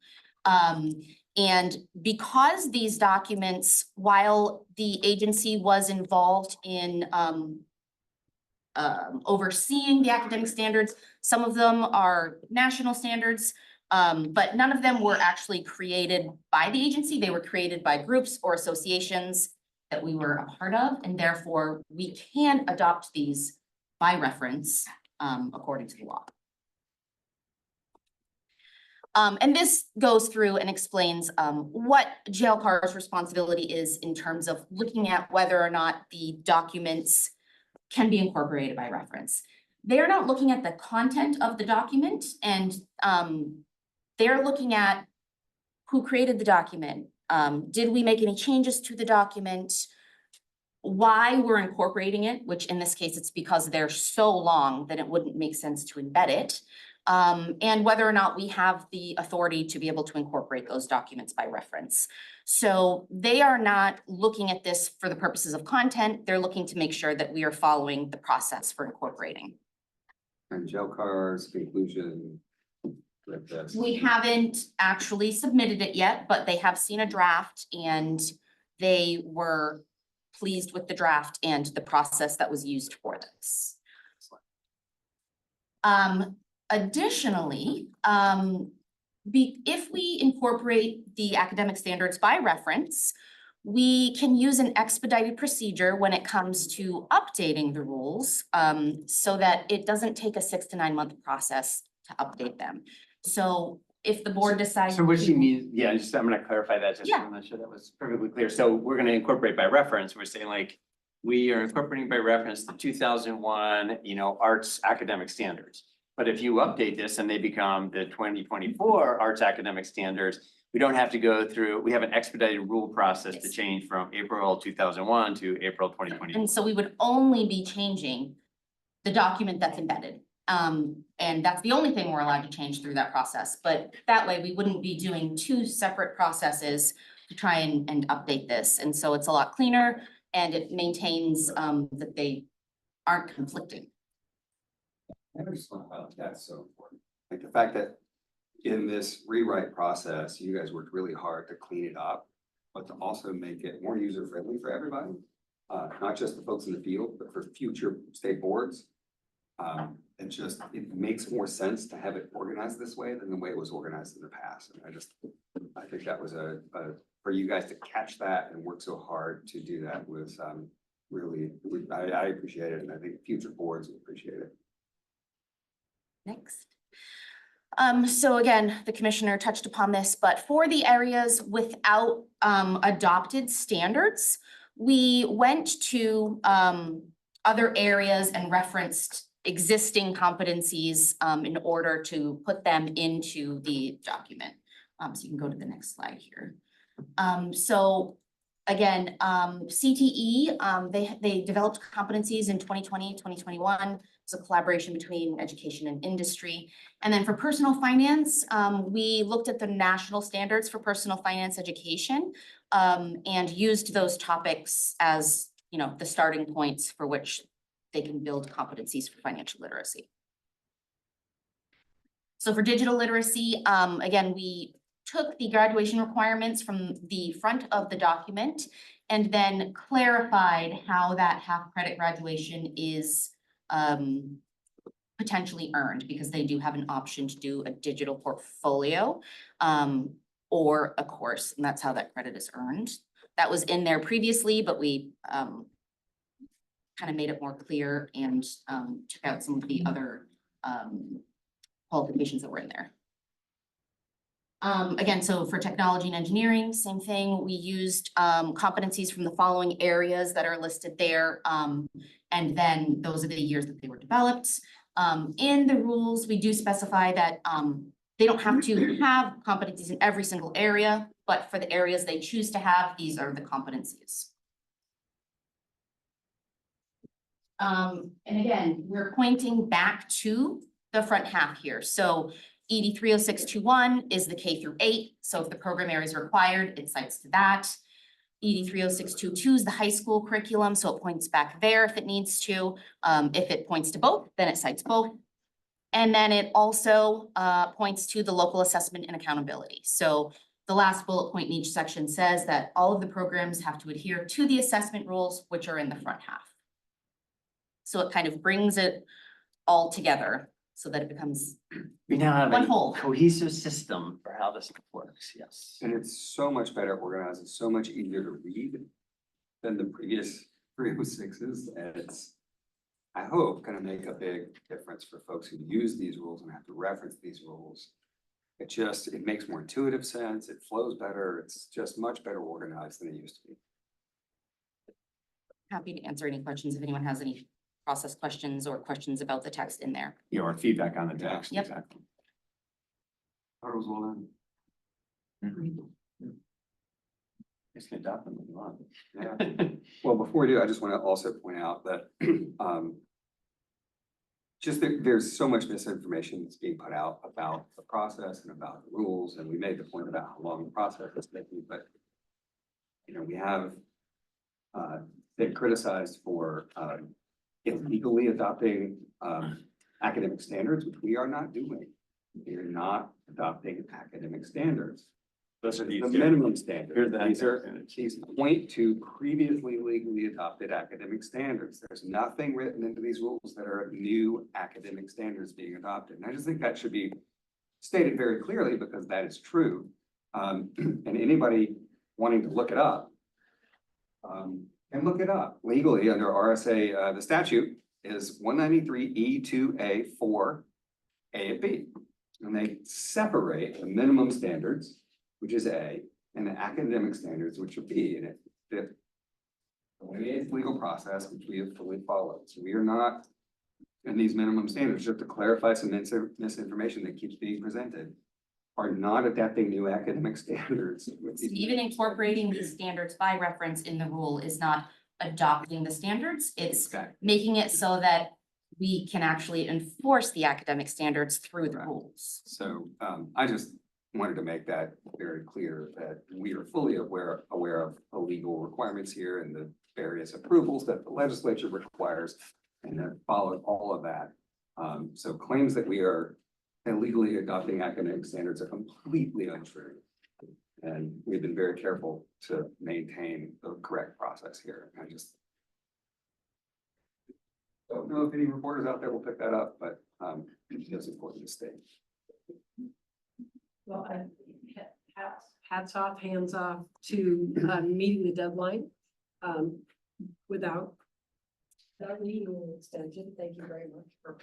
And because these documents, while the agency was involved in overseeing the academic standards, some of them are national standards, but none of them were actually created by the agency. They were created by groups or associations that we were a part of, and therefore we can adopt these by reference according to the law. And this goes through and explains what JLCAR's responsibility is in terms of looking at whether or not the documents can be incorporated by reference. They're not looking at the content of the document, and they're looking at who created the document. Did we make any changes to the document? Why we're incorporating it, which in this case, it's because they're so long that it wouldn't make sense to embed it. And whether or not we have the authority to be able to incorporate those documents by reference. So they are not looking at this for the purposes of content. They're looking to make sure that we are following the process for incorporating. And JLCAR's conclusion with this. We haven't actually submitted it yet, but they have seen a draft and they were pleased with the draft and the process that was used for this. Additionally, if we incorporate the academic standards by reference, we can use an expedited procedure when it comes to updating the rules, so that it doesn't take a 6 to 9 month process to update them. So if the board decides. So what she means, yeah, I'm gonna clarify that, just Yeah. I'm not sure that was perfectly clear. So we're gonna incorporate by reference. We're saying like, we are incorporating by reference the 2001, arts academic standards. But if you update this and they become the 2024 arts academic standards, we don't have to go through, we have an expedited rule process to change from April 2001 to April 2020. And so we would only be changing the document that's embedded. And that's the only thing we're allowed to change through that process. But that way we wouldn't be doing 2 separate processes to try and update this. And so it's a lot cleaner and it maintains that they aren't conflicting. I just want to, that's so important. Like the fact that in this rewrite process, you guys worked really hard to clean it up, but to also make it more user friendly for everybody. Not just the folks in the field, but for future state boards. It makes more sense to have it organized this way than the way it was organized in the past. And I think that was for you guys to catch that and work so hard to do that was really, I appreciate it. And I think future boards will appreciate it. Next. So again, the commissioner touched upon this, but for the areas without adopted standards, we went to other areas and referenced existing competencies in order to put them into the document. So you can go to the next slide here. So again, CTE, they developed competencies in 2020, 2021. It's a collaboration between education and industry. And then for personal finance, we looked at the national standards for personal finance education and used those topics as, the starting points for which they can build competencies for financial literacy. So for digital literacy, again, we took the graduation requirements from the front of the document and then clarified how that half credit graduation is potentially earned, because they do have an option to do a digital portfolio or a course, and that's how that credit is earned. That was in there previously, but we kind of made it more clear and took out some of the other qualifications that were in there. Again, so for technology and engineering, same thing. We used competencies from the following areas that are listed there. And then those are the years that they were developed. In the rules, we do specify that they don't have to have competencies in every single area, but for the areas they choose to have, these are the competencies. And again, we're pointing back to the front half here. So ED 30621 is the K through 8. So if the program area is required, it cites to that. ED 30622 is the high school curriculum, so it points back there if it needs to. If it points to both, then it cites both. And then it also points to the local assessment and accountability. So the last bullet point in each section says that all of the programs have to adhere to the assessment rules, which are in the front half. So it kind of brings it all together so that it becomes We now have one a whole. cohesive system for how this works, yes. And it's so much better organized, it's so much easier to read than the previous 306s, and it's, I hope, gonna make a big difference for folks who use these rules and have to reference these rules. It makes more intuitive sense, it flows better, it's just much better organized than it used to be. Happy to answer any questions if anyone has any process questions or questions about the text in there. Your feedback on the text, Yep. exactly. Thought it was well done. Just get adopt them if you want. Yeah. Well, before we do, I just want to also point out that there's so much misinformation that's being put out about the process and about the rules, and we made the point about how long the process is taking, but we have been criticized for illegally adopting academic standards, which we are not doing. We are not adopting academic standards. Those are The these. minimum Here's standards. the These point to previously legally adopted academic standards. There's nothing written into these rules that are new academic standards being adopted. And I just think that should be stated very clearly because that is true. And anybody wanting to look it up can look it up legally under RSA. The statute is 193E2A4 A and B. And they separate the minimum standards, which is A, and the academic standards, which are B, and it it's legal process, which we have fully followed. So we are not in these minimum standards, just to clarify some misinformation that keeps being presented, are not adapting new academic standards. So even incorporating these standards by reference in the rule is not adopting the standards. It's making it so that we can actually enforce the academic standards through the rules. So I just wanted to make that very clear that we are fully aware of the legal requirements here and the various approvals that the legislature requires and have followed all of that. So claims that we are illegally adopting academic standards are completely untrue. And we've been very careful to maintain the correct process here. I just don't know if any reporters out there will pick that up, but it's important to state. Well, hats off, hands off to meeting the deadline without needing an extension. Thank you very much for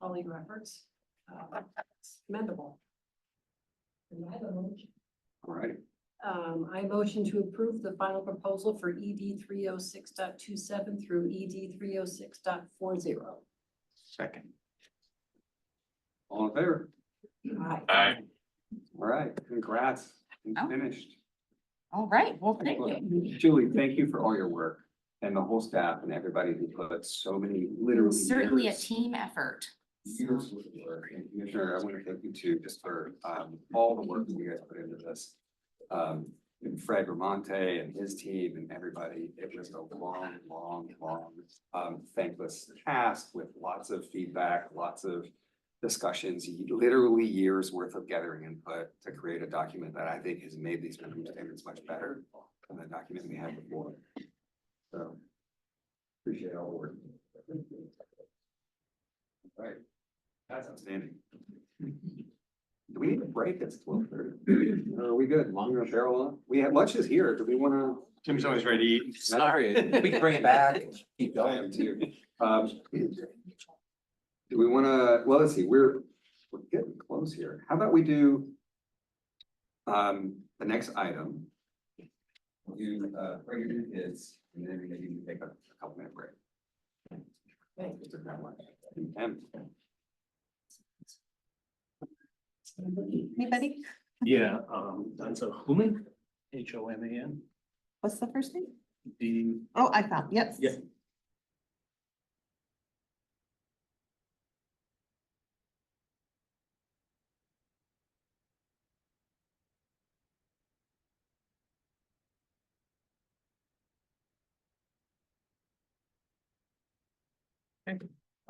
all your efforts. It's commendable. And I have a motion. All right. I motion to approve the final proposal for ED 306.27 through ED 306.40. Second. All in favor? Aye. All right, congrats. It's Oh. finished. All right, well, thank you. Julie, thank you for all your work and the whole staff and everybody who put so many literally Certainly a years- team effort. years worth of work. And Commissioner, I want to thank you too, just for all the work that you guys put into this. And Fred Ramonte and his team and everybody, it was a long, thankless task with lots of feedback, lots of discussions, literally years worth of gathering input to create a document that I think has made these minimum standards much better than the document we had before. So appreciate all the work. All right, that's outstanding. Do we need a break? It's 12:30. Are we good? We're gonna barrel on. We had lunches here. Do we want to? Tim's always ready to eat. Sorry, we can bring it back and keep I going. am too. Do we want to, well, let's see, we're getting close here. How about we do the next item? You bring your kids and then maybe you take a couple minute break. Thanks. Anybody? Yeah, that's a Human, Homan. What's the first name? The, Oh, I found, yes. yeah.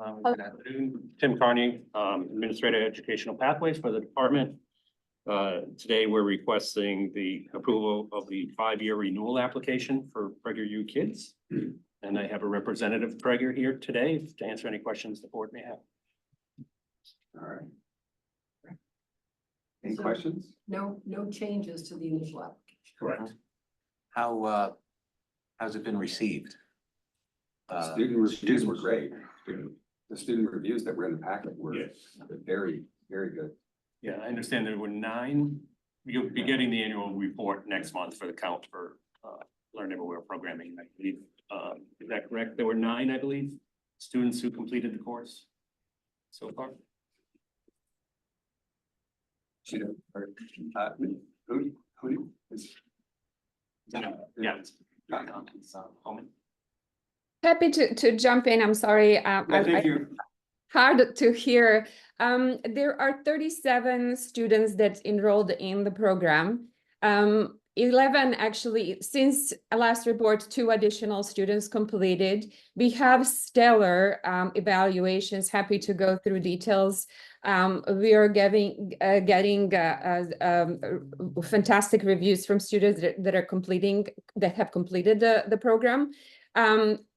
Good afternoon, Tim Carney, Administrator Educational Pathways for the department. Today, we're requesting the approval of the 5-year renewal application for PragerU Kids. And I have a representative of Prager here today to answer any questions the board may have. All right. Any So- questions? No changes to the initial application. Correct. How's it been received? Student reviews were great. The student reviews that were in the packet were very, very good. Yeah, I understand there were 9. You'll be getting the annual report next month for the count for Learn Everywhere programming, I believe. Is that correct? There were 9, I believe, students who completed the course so far. Who is? Yeah. Happy to jump in. I'm sorry. Thank you. Hard to hear. There are 37 students that enrolled in the program. 11 actually, since last report, 2 additional students completed. We have stellar evaluations. Happy to go through details. We are getting fantastic reviews from students that have completed the program.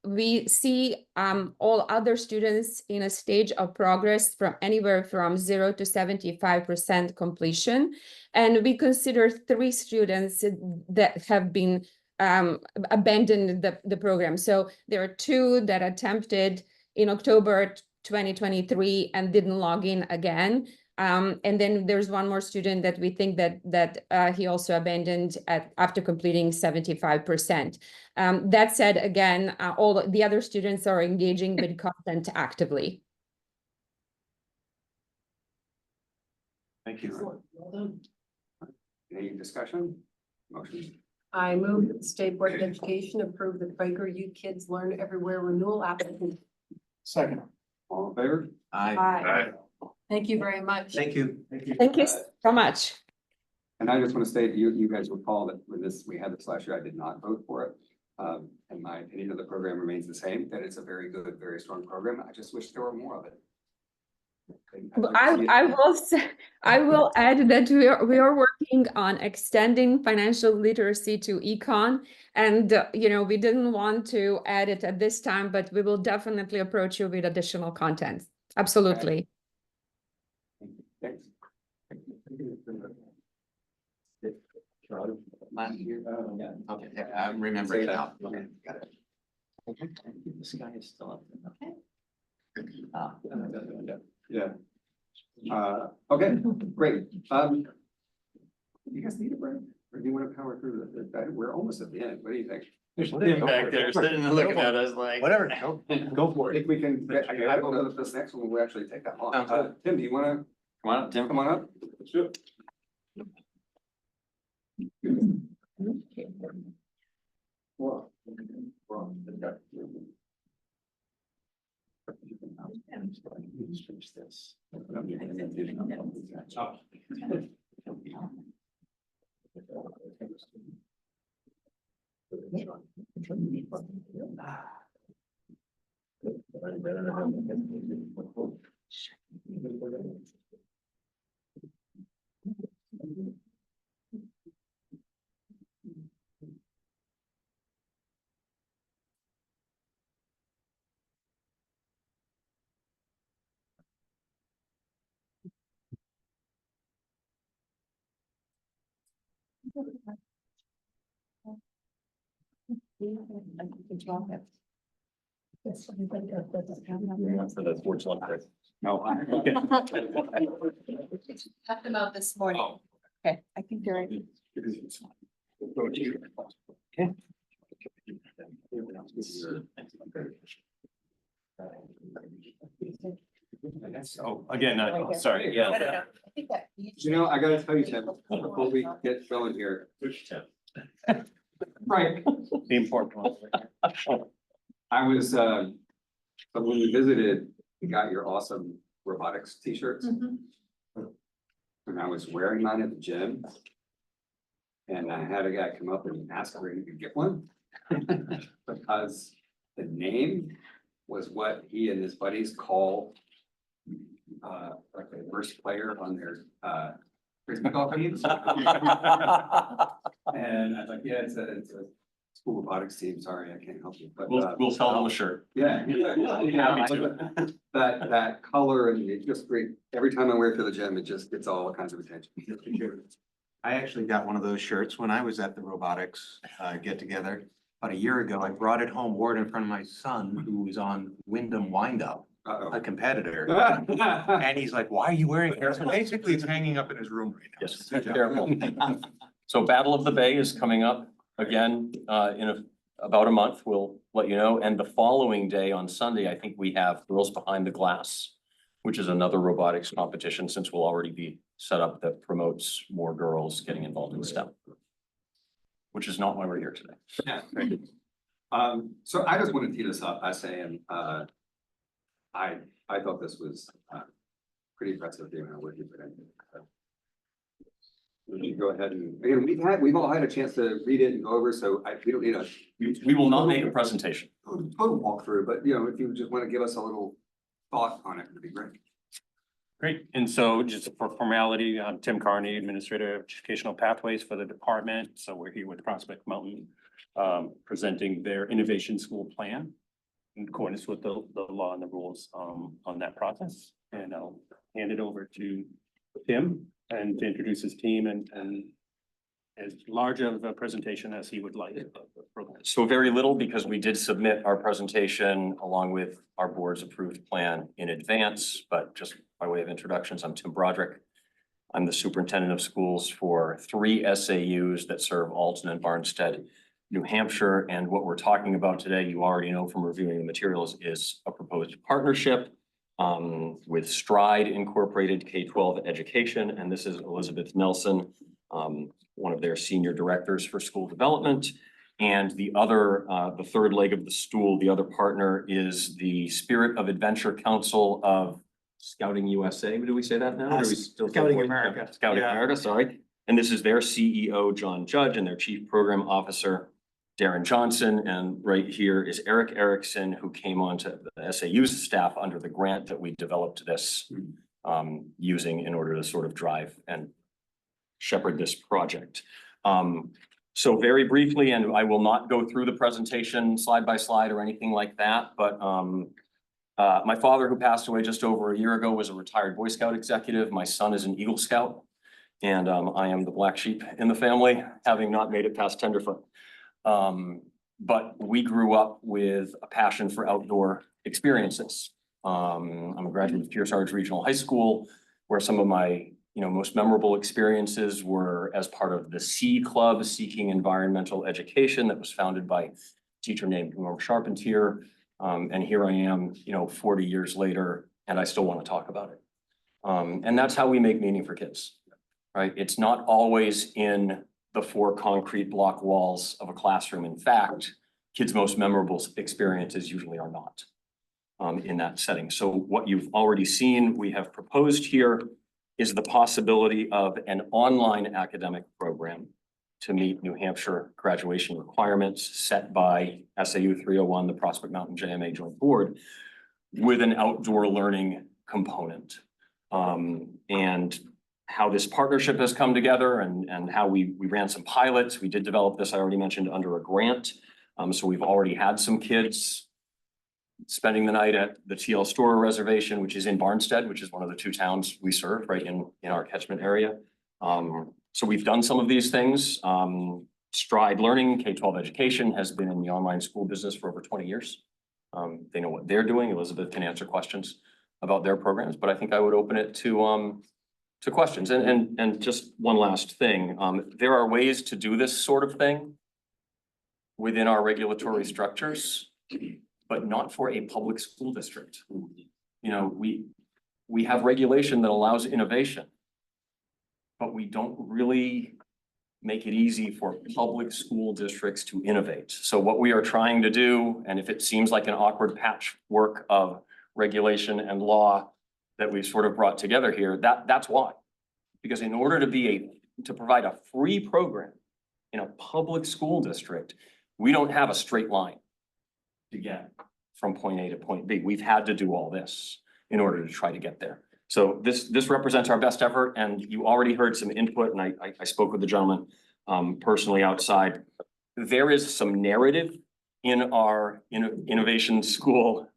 We see all other students in a stage of progress from anywhere from 0 to 75% completion. And we consider 3 students that have been abandoned the program. So there are 2 that attempted in October 2023 and didn't log in again. And then there's 1 more student that we think that he also abandoned after completing 75%. That said, again, all the other students are engaging with content actively. Thank you. Any discussion? Motion? I move that the State Board of Education approve the PragerU Kids Learn Everywhere renewal application. Second. All in favor? Aye. Thank you very much. Thank you. Thank you so much. And I just want to state, you guys recall that when we had this last year, I did not vote for it. And my opinion of the program remains the same, that it's a very good, very strong program. I just wish there were more of it. I will add that we are working on extending financial literacy to econ, and we didn't want to add it at this time, but we will definitely approach you with additional content. Absolutely. Thanks. Okay, I remember it now. Okay, got it. This guy is still up there. Yeah. Okay, great. You guys need a break? Or do you want to power through we're almost at the end. What do you think? There's Tim back there sitting and looking at us like. Whatever now. Go for it. I think we can, I don't know if this next one will actually take that long. Sounds good. Tim, do you want to? Come on up, Tim. Come on up. Let's do it. For the sports one. No. Talked them out this morning. Okay, I think they're ready. Oh, again, sorry, yeah. I think that. I gotta tell you, Tim, before we get going here. Which Tim? Right. The important one. I was, so when we visited, we got your awesome robotics t-shirts. And I was wearing mine at the gym. And I had a guy come up and ask where he could get one. Because the name was what he and his buddies call like the worst player on their frisbee golf teams. And I was like, yeah, it's a school robotics team. Sorry, I can't help you, but We'll sell them a shirt. yeah. That color and it just great. Every time I wear it to the gym, it just gets all kinds of attention. I actually got one of those shirts when I was at the robotics get together about a year ago. I brought it home, wore it in front of my son who was on Wyndham Windup, a competitor. And he's like, why are you wearing it? So basically it's hanging up in his room right now. Yes, careful. So Battle of the Bay is coming up again about a month. We'll let you know. And the following day on Sunday, I think we have Girls Behind the Glass, which is another robotics competition, since we'll already be set up, that promotes more girls getting involved in STEM. Which is not why we're here today. Yeah. So I just want to tee this up by saying, I thought this was pretty impressive, given how work you put in. We can go ahead and, again, we've all had a chance to read it and go over, so we don't need a. We will not make a presentation. Total walkthrough, but you know, if you just want to give us a little thought on it, it'd be great. Great. And so just for formality, I'm Tim Carney, Administrator of Educational Pathways for the department. So we're here with Prospect Mountain, presenting their innovation school plan in accordance with the law and the rules on that process. And I'll hand it over to Tim and to introduce his team and as large of a presentation as he would like. So very little, because we did submit our presentation along with our board's approved plan in advance, but just by way of introductions, I'm Tim Broderick. I'm the superintendent of schools for 3 SAUs that serve Alton and Barnstead, New Hampshire. And what we're talking about today, you already know from reviewing the materials, is a proposed partnership with Stride Incorporated K-12 Education. And this is Elizabeth Nelson, one of their senior directors for school development. And the other, the third leg of the stool, the other partner is the Spirit of Adventure Council of Scouting USA. Do we say that now? Or do we still say Scouting Boy- America. Scouting Yeah. America, sorry. And this is their CEO, John Judge, and their Chief Program Officer, Darren Johnson. And right here is Eric Erickson, who came onto the SAU's staff under the grant that we developed this using in order to sort of drive and shepherd this project. So very briefly, and I will not go through the presentation slide by slide or anything like that, but my father, who passed away just over a year ago, was a retired Boy Scout executive. My son is an Eagle Scout, and I am the black sheep in the family, having not made it past tenderfoot. But we grew up with a passion for outdoor experiences. I'm a graduate of Kearsarge Regional High School, where some of my most memorable experiences were as part of the C Club, Seeking Environmental Education, that was founded by a teacher named Norm Charpentier. And here I am, 40 years later, and I still want to talk about it. And that's how we make meaning for kids, right? It's not always in the 4 concrete block walls of a classroom. In fact, kids' most memorable experiences usually are not in that setting. So what you've already seen, we have proposed here, is the possibility of an online academic program to meet New Hampshire graduation requirements set by SAU 301, the Prospect Mountain JMA Joint Board, with an outdoor learning component. And how this partnership has come together and how we ran some pilots. We did develop this, I already mentioned, under a grant. So we've already had some kids spending the night at the TL Storer Reservation, which is in Barnstead, which is one of the 2 towns we serve right in our catchment area. So we've done some of these things. Stride Learning, K-12 Education, has been in the online school business for over 20 years. They know what they're doing. Elizabeth can answer questions about their programs, but I think I would open it to questions. And just one last thing, there are ways to do this sort of thing within our regulatory structures, but not for a public school district. We have regulation that allows innovation, but we don't really make it easy for public school districts to innovate. So what we are trying to do, and if it seems like an awkward patchwork of regulation and law that we've sort of brought together here, that's why. Because in order to provide a free program in a public school district, we don't have a straight line to get from point A to point B. We've had to do all this in order to try to get there. So this represents our best effort, and you already heard some input, and I spoke with the gentleman personally outside. There is some narrative in our innovation school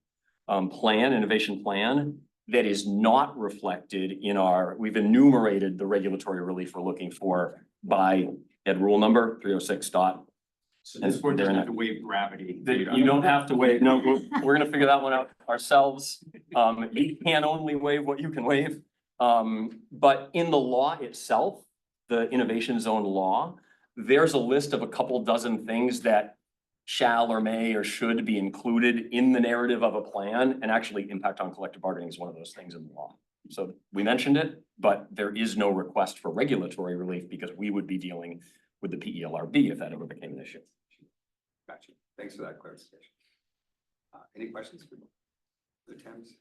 innovation plan that is not reflected in we've enumerated the regulatory relief we're looking for by Ed Rule number 306 dot. So this board doesn't have to waive gravity. You don't have to waive, no, we're gonna figure that one out ourselves. You can only waive what you can waive. But in the law itself, the innovation zone law, there's a list of a couple dozen things that shall or may or should be included in the narrative of a plan, and actually impact on collective bargaining is one of those things in the law. So we mentioned it, but there is no request for regulatory relief because we would be dealing with the PELRB if that ever became an issue. Gotcha. Thanks for that clarification. Any questions for the Thames?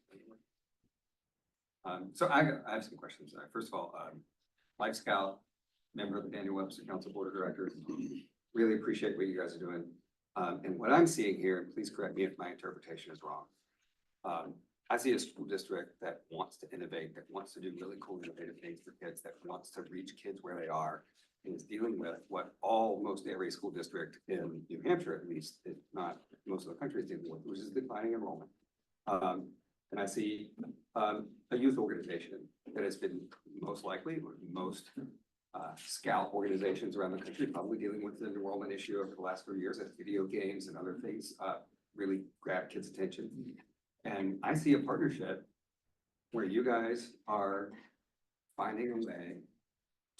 So I have some questions. First of all, Life Scout, member of the Daniel Webster Council Board of Directors. Really appreciate what you guys are doing. And what I'm seeing here, and please correct me if my interpretation is wrong. I see a school district that wants to innovate, that wants to do really cool, innovative things for kids, that wants to reach kids where they are, and is dealing with what almost every school district in New Hampshire, at least, if not most of the country, is dealing with, which is declining enrollment. And I see a youth organization that has been most likely, or most Scout organizations around the country probably dealing with the enrollment issue over the last few years as video games and other things really grab kids' attention. And I see a partnership where you guys are finding a way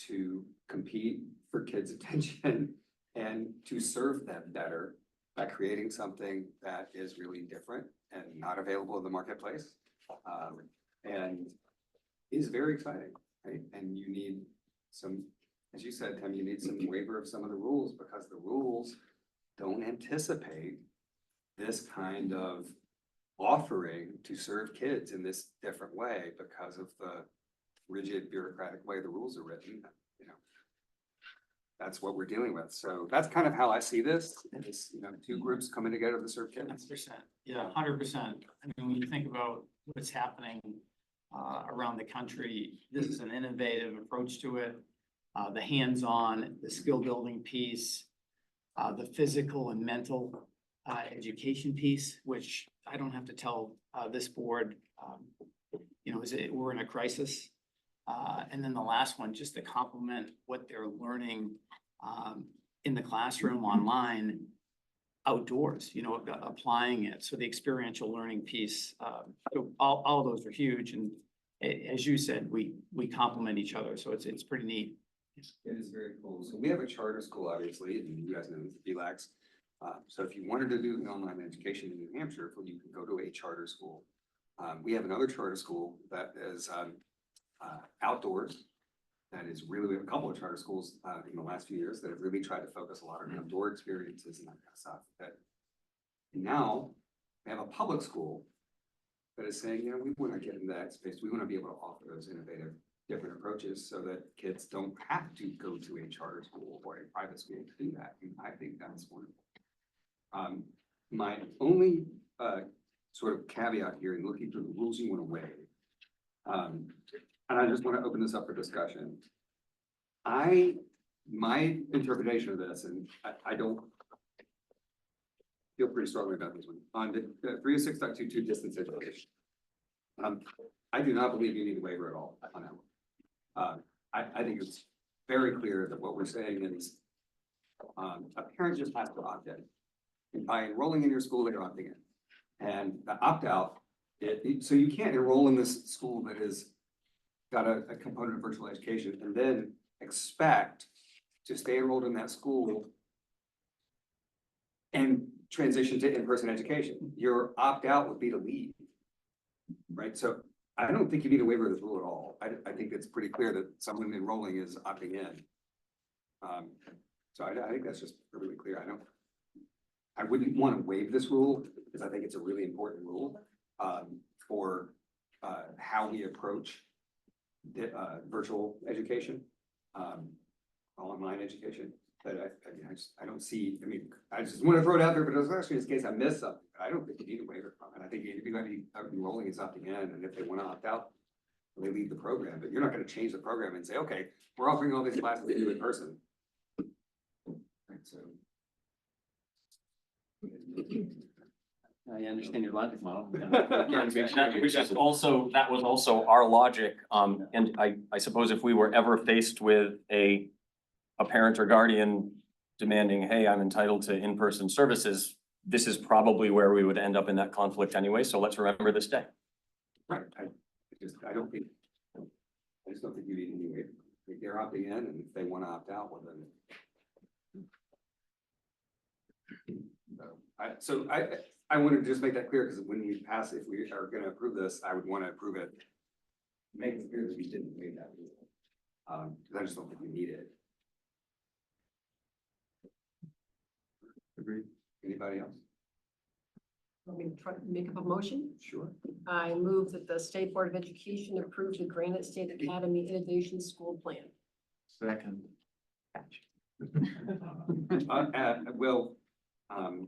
to compete for kids' attention and to serve them better by creating something that is really different and not available in the marketplace. And is very exciting, right? And you need some, as you said, Tim, you need some waiver of some of the rules because the rules don't anticipate this kind of offering to serve kids in this different way because of the rigid bureaucratic way the rules are written, you know. That's what we're dealing with. So that's kind of how I see this, is, you know, two groups coming together to serve kids. 100%. Yeah, 100%. I mean, when you think about what's happening around the country, this is an innovative approach to it. The hands-on, the skill building piece, the physical and mental education piece, which I don't have to tell this board, you know, we're in a crisis. And then the last one, just to complement what they're learning in the classroom, online, outdoors, you know, applying it. So the experiential learning piece, so all those are huge. And as you said, we complement each other. So it's pretty neat. It is very cool. So we have a charter school, obviously, and you guys know the BLACs. So if you wanted to do the online education in New Hampshire, you can go to a charter school. We have another charter school that is outdoors. That is really, we have a couple of charter schools in the last few years that have really tried to focus a lot on outdoor experiences and that kind of stuff. And now we have a public school that is saying, you know, we want to get into that space. We want to be able to offer those innovative, different approaches so that kids don't have to go to a charter school or a private school to do that. And I think that's wonderful. My only sort of caveat here in looking through the rules you want to waive, and I just want to open this up for discussion. My interpretation of this, and I don't feel pretty strongly about this one, on the 306.22 distance education. I do not believe you need a waiver at all on that one. I think it's very clear that what we're saying is a parent just has to opt in. And by enrolling in your school, they're opting in. And the opt-out, so you can't enroll in this school that is got a component of virtual education and then expect to stay enrolled in that school and transition to in-person education. Your opt-out would be to leave, right? So I don't think you need a waiver of this rule at all. I think it's pretty clear that someone enrolling is opting in. So I think that's just really clear. I wouldn't want to waive this rule because I think it's a really important rule for how we approach virtual education. online education. But I don't see, I mean, I just want to throw it out there, but especially in case I miss something, I don't think you need a waiver from it. I think anybody enrolling is opting in, and if they want to opt out, they leave the program, but you're not going to change the program and say, okay, we're offering all these classes to you in person. Right, so. I understand your logic model. Which is also, that was also our logic, and I suppose if we were ever faced with a parent or guardian demanding, hey, I'm entitled to in-person services, this is probably where we would end up in that conflict anyway, so let's remember this day. Right, I just don't think you need any waiver. If they're opting in, and if they want to opt out, well then. I want to just make that clear, because when we pass, if we are going to approve this, I would want to approve it. Make it clear that we didn't waive that rule. Because I just don't think we need it. Agreed. Anybody else? Want me to try to make up a motion? Sure. I move that the State Board of Education approve the Granite State Academy Innovation School Plan. Second. Well, Can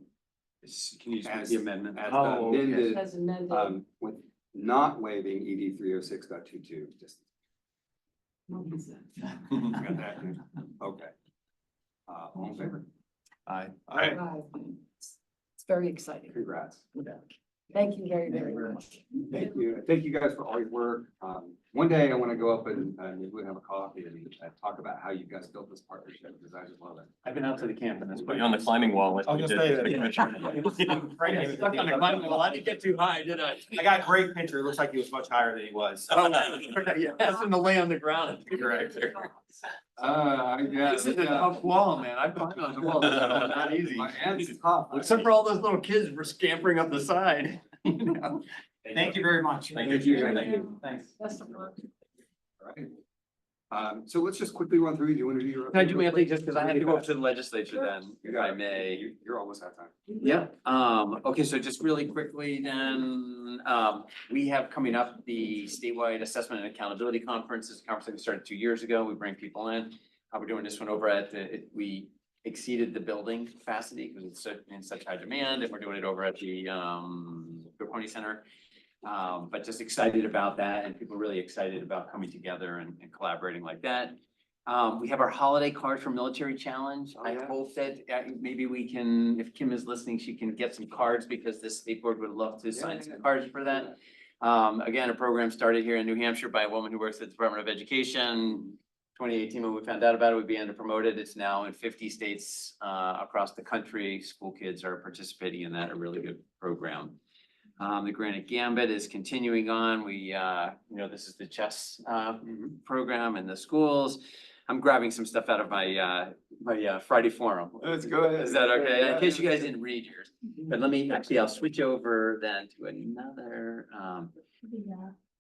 you just make the amendment? as Oh, okay. amended, As amended. with not waiving ED 306.22, just. Got that? Okay. All in favor? Aye. Right. It's very exciting. Congrats. Thank you very, very much. Thank you. Thank you guys for all your work. One day I want to go up and maybe we'll have a coffee and talk about how you guys built this partnership, because I just love it. I've been out to the camp and that's. Put you on the climbing wall. like I'll we just did say for the that. commissioner. Stuck on the climbing wall. I didn't get too high, did I? I got a great picture. It looks like he was much higher than he was. Oh, no. Yes, and to lay on the ground. Correct. Yeah. This is a tough wall, man. I climbed on the wall. It's not easy. My hands is tough. Except for all those little kids were scampering up the side. Thank you very much. Thank you. Thank you. Thanks. Best of luck. All right. So let's just quickly run through. Do you want to do your? Can I do my thing just because I have to go up to the legislature then, if I may? You're almost out of time. Yeah, okay, so just really quickly then, we have coming up the statewide assessment and accountability conference. This is a conference that we started 2 years ago. We bring people in. We're doing this one over at we exceeded the building capacity because it's in such high demand, and we're doing it over at the Pony Center. But just excited about that, and people really excited about coming together and collaborating like that. We have our holiday card for military challenge. I hope that maybe we can, if Kim is listening, she can get some cards, because the state board would love to sign some cards for that. Again, a program started here in New Hampshire by a woman who works at the Department of Education. 2018, when we found out about it, we began to promote it. It's now in 50 states across the country. School kids are participating in that, a really good program. The Granite Gambit is continuing on. We, this is the chess program in the schools. I'm grabbing some stuff out of my Friday forum. Let's go ahead. Is that okay? In case you guys didn't read yours, but I'll switch over then to another.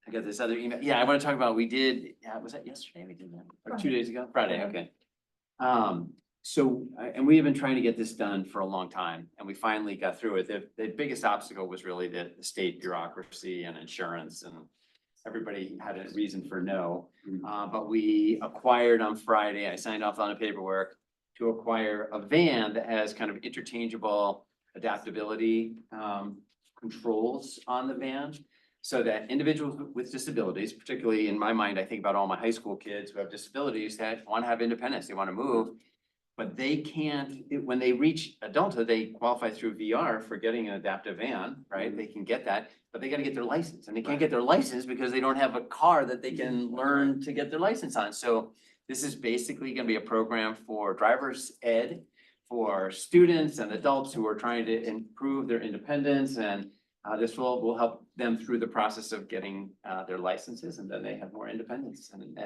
I got this other email. Yeah, I want to talk about, we did, was that yesterday we did that? Or 2 days ago? Friday, okay. And we have been trying to get this done for a long time, and we finally got through it. The biggest obstacle was really the state bureaucracy and insurance, and everybody had a reason for no. But we acquired on Friday, I signed off on the paperwork to acquire a van that has kind of interchangeable adaptability controls on the van. So that individuals with disabilities, particularly in my mind, I think about all my high school kids who have disabilities that want to have independence, they want to move. But they can't, when they reach adulthood, they qualify through VR for getting an adaptive van, right? They can get that, but they got to get their license, and they can't get their license because they don't have a car that they can learn to get their license on. So this is basically going to be a program for driver's ed, for students and adults who are trying to improve their independence, and this will help them through the process of getting their licenses, and then they have more independence and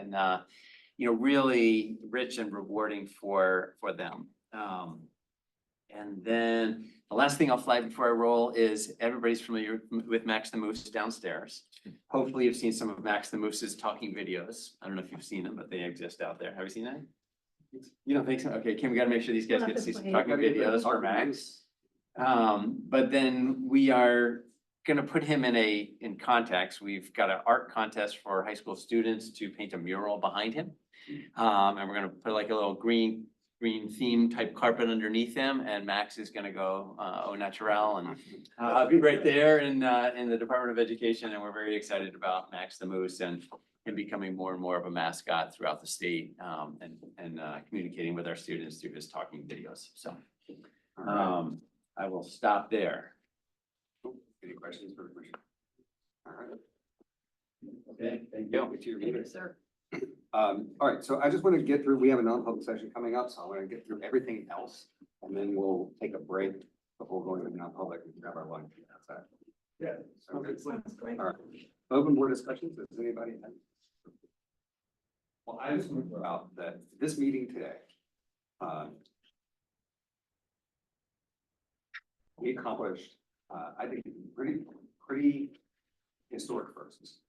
really rich and rewarding for them. And then the last thing I'll flag before I roll is everybody's familiar with Max the Moose downstairs. Hopefully you've seen some of Max the Moose's talking videos. I don't know if you've seen them, but they exist out there. Have you seen that? You don't think so? Okay, Kim, we gotta make sure these guys get to see some talking videos for Max. But then we are gonna put him in context. We've got an art contest for high school students to paint a mural behind him. And we're gonna put like a little green theme type carpet underneath him, and Max is gonna go au naturel and be right there in the Department of Education, and we're very excited about Max the Moose and him becoming more and more of a mascot throughout the state, and communicating with our students through his talking videos. So I will stop there. Any questions for the commission? All right. Okay, thank you. To your meeting. Sir. All right, so I just want to get through, we have a non-public session coming up, so I want to get through everything else, and then we'll take a break before going to non-public and grab our lunch outside. Yeah. So good. All right. Open board discussions, does anybody have? Well, I just want to throw out that this meeting today, we accomplished, I think, pretty historic firsts.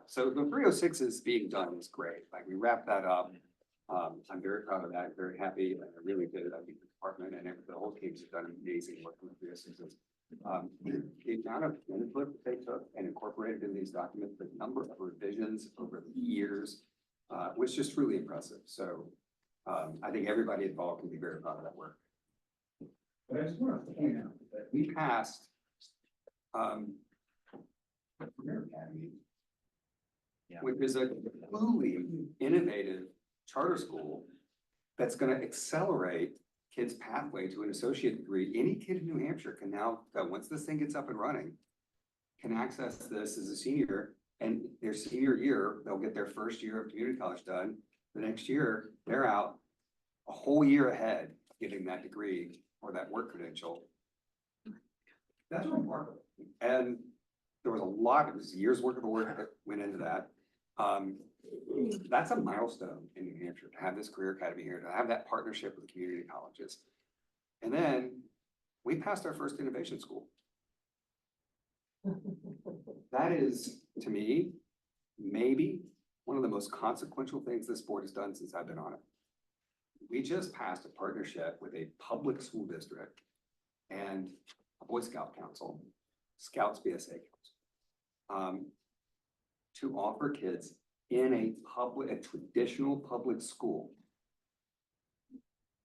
So the 306 is being done is great. Like, we wrapped that up. I'm very proud of that, very happy. I really did. I think the department and the whole teams have done amazing work with 306s. The amount of input they took and incorporated in these documents, the number of revisions over the years, was just truly impressive. So I think everybody involved can be very proud of that work. But I just want to point out that we passed the Career Academy, which is a truly innovative charter school that's going to accelerate kids' pathway to an associate degree. Any kid in New Hampshire can now go, once this thing gets up and running, can access this as a senior, and their senior year, they'll get their first year of community college done. The next year, they're out a whole year ahead of getting that degree or that work credential. That's remarkable. And there was a lot, it was years worth of work that went into that. That's a milestone in New Hampshire to have this career academy here, to have that partnership with community colleges. And then we passed our first innovation school. That is, to me, maybe one of the most consequential things this board has done since I've been on it. We just passed a partnership with a public school district and a Boy Scout council, Scouts BSA council, to offer kids in a traditional public school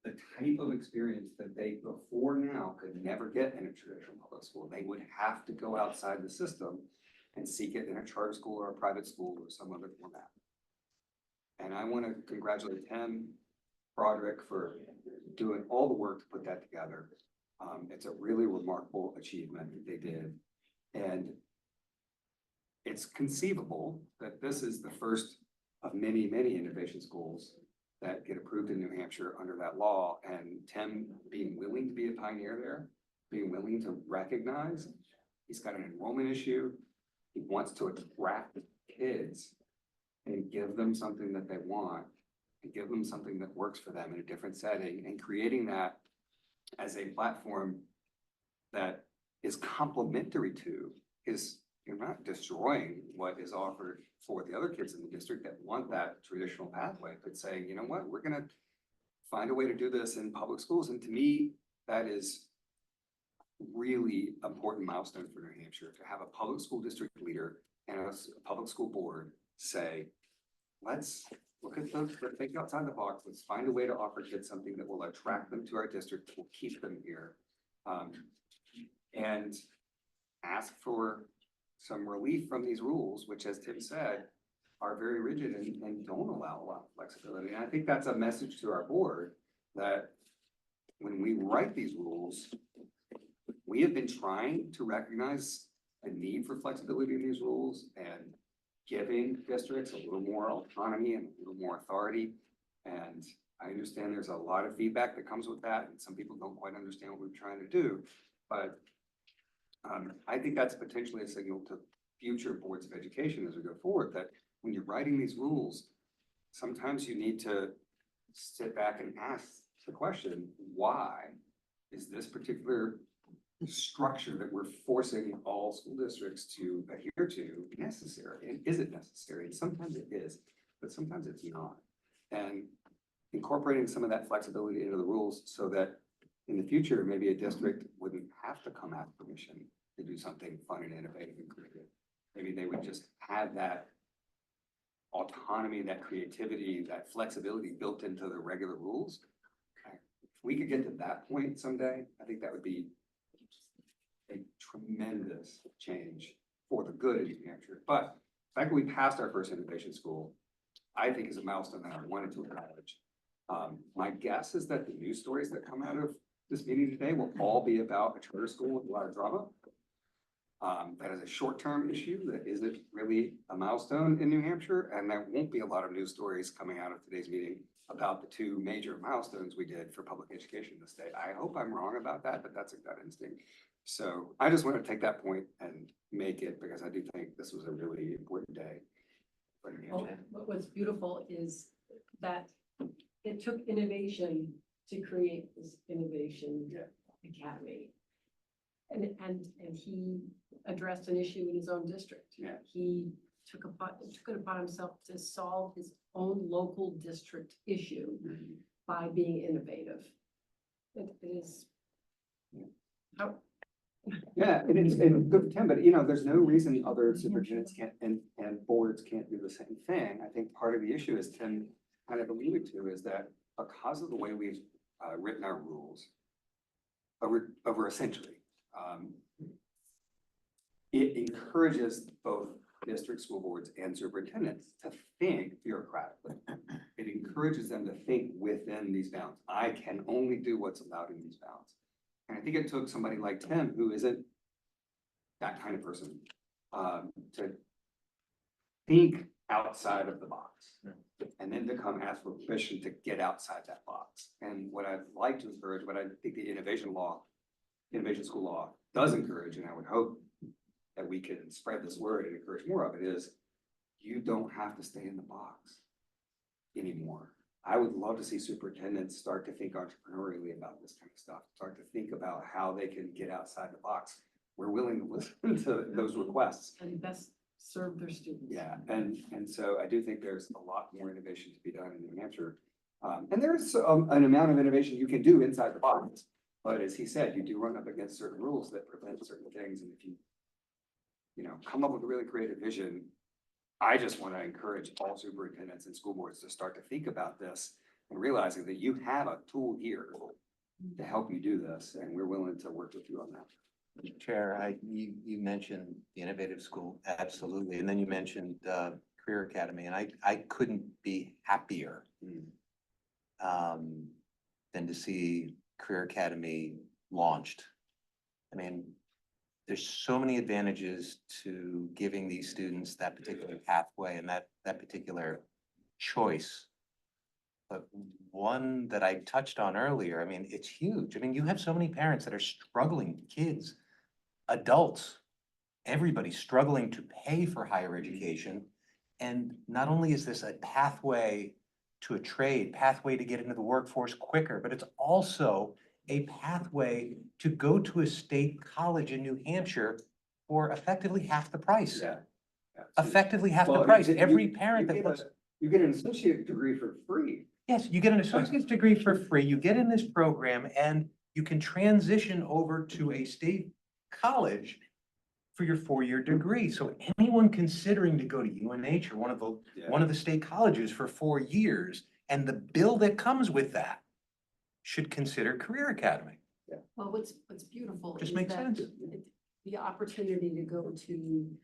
the type of experience that they before now could never get in a traditional public school. They would have to go outside the system and seek it in a charter school or a private school or some other format. And I want to congratulate Tim Broderick for doing all the work to put that together. It's a really remarkable achievement that they did. And it's conceivable that this is the first of many, many innovation schools that get approved in New Hampshire under that law. And Tim being willing to be a pioneer there, being willing to recognize he's got an enrollment issue. He wants to attract kids and give them something that they want and give them something that works for them in a different setting, and creating that as a platform that is complementary to is, you're not destroying what is offered for the other kids in the district that want that traditional pathway, but saying, you know what, we're gonna find a way to do this in public schools. And to me, that is really important milestone for New Hampshire, to have a public school district leader and a public school board say, let's look at those, let's think outside the box, let's find a way to offer kids something that will attract them to our district, that will keep them here. And ask for some relief from these rules, which, as Tim said, are very rigid and don't allow a lot of flexibility. And I think that's a message to our board that when we write these rules, we have been trying to recognize a need for flexibility in these rules and giving districts a little more autonomy and a little more authority. And I understand there's a lot of feedback that comes with that, and some people don't quite understand what we're trying to do. But I think that's potentially a signal to future boards of education as we go forward, that when you're writing these rules, sometimes you need to sit back and ask the question, why is this particular structure that we're forcing all school districts to adhere to necessary? And is it necessary? And sometimes it is, but sometimes it's not. And incorporating some of that flexibility into the rules so that in the future, maybe a district wouldn't have to come out of permission to do something fun and innovative and creative. Maybe they would just have that autonomy, that creativity, that flexibility built into the regular rules. If we could get to that point someday, I think that would be a tremendous change for the good of New Hampshire. But the fact that we passed our first innovation school, I think is a milestone that I wanted to acknowledge. My guess is that the news stories that come out of this meeting today will all be about a charter school with a lot of drama. That is a short-term issue that isn't really a milestone in New Hampshire, and there won't be a lot of news stories coming out of today's meeting about the two major milestones we did for public education in the state. I hope I'm wrong about that, but that's a gut instinct. So I just want to take that point and make it, because I do think this was a really important day for New Well, Hampshire. but what's beautiful is that it took innovation to create this innovation academy. And he addressed an issue in his own district. Yeah. He took it upon himself to solve his own local district issue by being innovative. It is. How, Yeah, it is, and good for Tim, but you know, there's no reason other superintendents can't, and boards can't do the same thing. I think part of the issue, as Tim kind of alluded to, is that because of the way we've written our rules over a century, it encourages both district school boards and superintendents to think bureaucratically. It encourages them to think within these bounds. I can only do what's allowed in these bounds. And I think it took somebody like Tim, who isn't that kind of person, to think outside of the box. And then to come ask for permission to get outside that box. And what I'd like to encourage, what I think the innovation school law does encourage, and I would hope that we can spread this word and encourage more of it, is you don't have to stay in the box anymore. I would love to see superintendents start to think entrepreneurially about this kind of stuff, start to think about how they can get outside the box. We're willing to listen to those requests. and best serve their students. Yeah, and so I do think there's a lot more innovation to be done in New Hampshire. And there's an amount of innovation you can do inside the box. But as he said, you do run up against certain rules that prevent certain things. And if you know, come up with a really creative vision, I just want to encourage all superintendents and school boards to start to think about this and realizing that you have a tool here to help you do this, and we're willing to work with you on that. Chair, you mentioned the innovative school, absolutely, and then you mentioned Career Academy, and I couldn't be happier than to see Career Academy launched. I mean, there's so many advantages to giving these students that particular pathway and that particular choice. But one that I touched on earlier, I mean, it's huge. I mean, you have so many parents that are struggling, kids, adults, everybody struggling to pay for higher education. And not only is this a pathway to a trade, pathway to get into the workforce quicker, but it's also a pathway to go to a state college in New Hampshire for effectively half the price. Yeah. Effectively half the Well, price. you- Every you- parent you that get puts. you get an associate degree for free. Yes, you get an associate's degree for free, you get in this program, and you can transition over to a state college for your four-year degree. So anyone considering to go to UNH or one of the state colleges for 4 years, and the bill that comes with that, should consider Career Academy. Well, what's beautiful Just is makes that sense. the opportunity to go to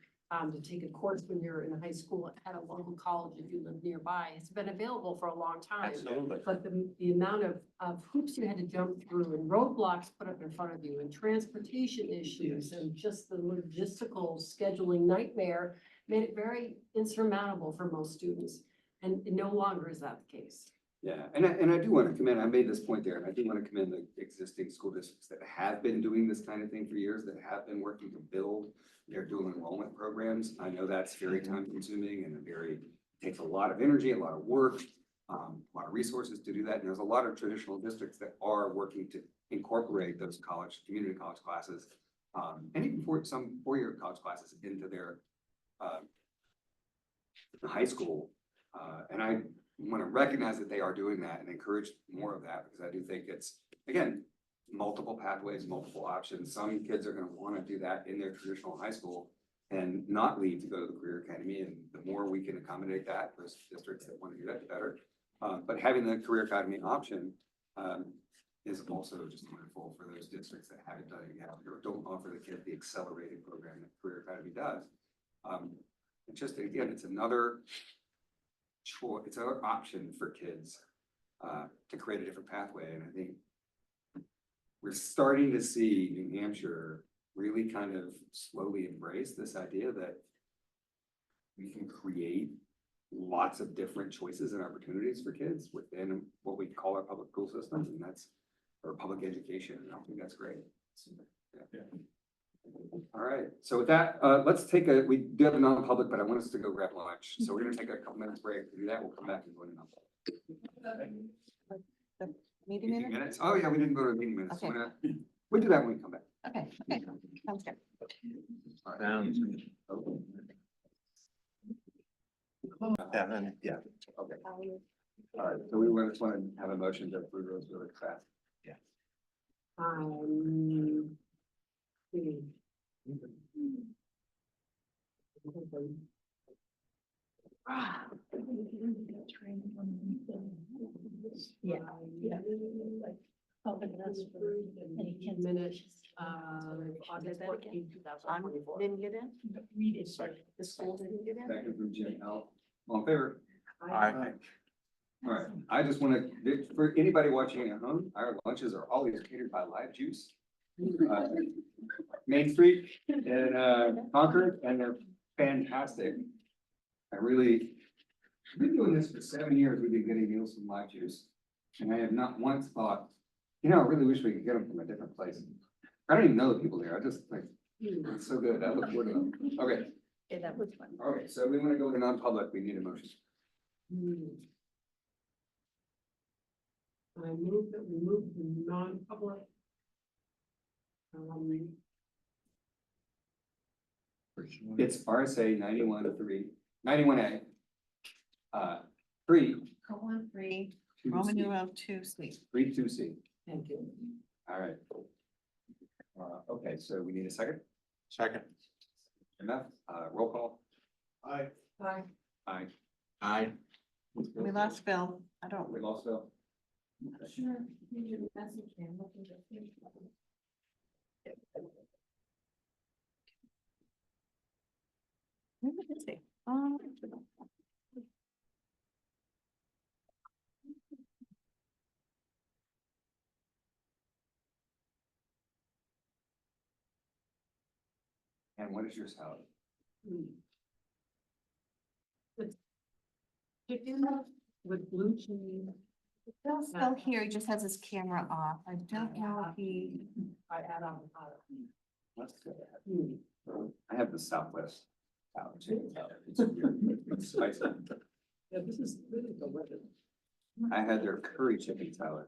take a course when you're in high school at a local college, if you live nearby, has been available for a long time. Absolutely. But the amount of hoops you had to jump through and roadblocks put up in front of you and transportation issues and just the logistical scheduling nightmare made it very insurmountable for most students. And no longer is that the case. Yeah, and I do want to commend, I made this point there, and I do want to commend the existing school districts that have been doing this kind of thing for years, that have been working to build their dual enrollment programs. I know that's very time consuming and takes a lot of energy, a lot of work, a lot of resources to do that. And there's a lot of traditional districts that are working to incorporate those community college classes, and even for some four-year college classes into their high school. And I want to recognize that they are doing that and encourage more of that, because I do think it's, again, multiple pathways, multiple options. Some kids are gonna wanna do that in their traditional high school and not leave to go to the career academy, and the more we can accommodate that, those districts that wanna do that, the better. But having the career academy option, is also just wonderful for those districts that haven't done it yet, or don't offer the kid the accelerated program that Career Academy does. It's just, again, it's another choice, it's another option for kids, to create a different pathway, and I think we're starting to see New Hampshire really kind of slowly embrace this idea that we can create lots of different choices and opportunities for kids within what we call our public school system, and that's our public education, and I think that's great. Yeah. All right, so with that, let's take we do have a non-public, but I want us to go grab lunch, so we're gonna take a couple minutes break to do that, we'll come back and go into non-public. The meeting minutes? Oh, yeah, we didn't go to the meeting minutes. Okay. We'll do that when we come back. Okay, okay, sounds good. All right. Yeah, then, yeah. Okay. All right, so we just want to have a motion to approve those really fast. Yeah. Minutes, August 14, 2024. Didn't get in? Read it. The school didn't get in? Second from Jim L. All in favor? Aye. All right, I just want to, for anybody watching at home, our lunches are always catered by Live Juice. Main Street in Concord, and they're fantastic. I've been doing this for 7 years, we've been getting meals from Live Juice. And I have not once thought, I really wish we could get them from a different place. I don't even know the people there, I just like, it's so good, I look forward to them. Okay, Yeah, that was fun. okay, so we want to go to non-public, we need a motion. I move that we move to non-public. It's RSA 91A. 3, Colon 3, Roman numeral 2, sleep. 3(2)C. Thank you. All right. Okay, so we need a second. Second. Enough, roll call. Aye. Bye. Aye. Aye. We lost Bill. I don't. We lost Bill. Sure. Where is he? And what is your salary? Chicken with blue cheese. Bill's still here. He just has his camera off. I don't know if he. I add on. Let's go ahead. I have the Southwest salad, chicken salad. It's weird. It's spicy. Yeah, this is really delicious. I had their curry chicken salad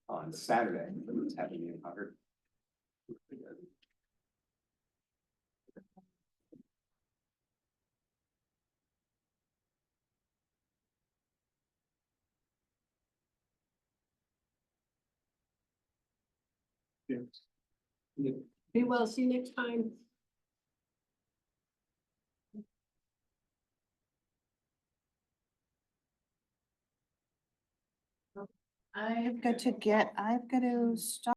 on Saturday. It was happening in Concord. Be well, see you next time. I've got to stop.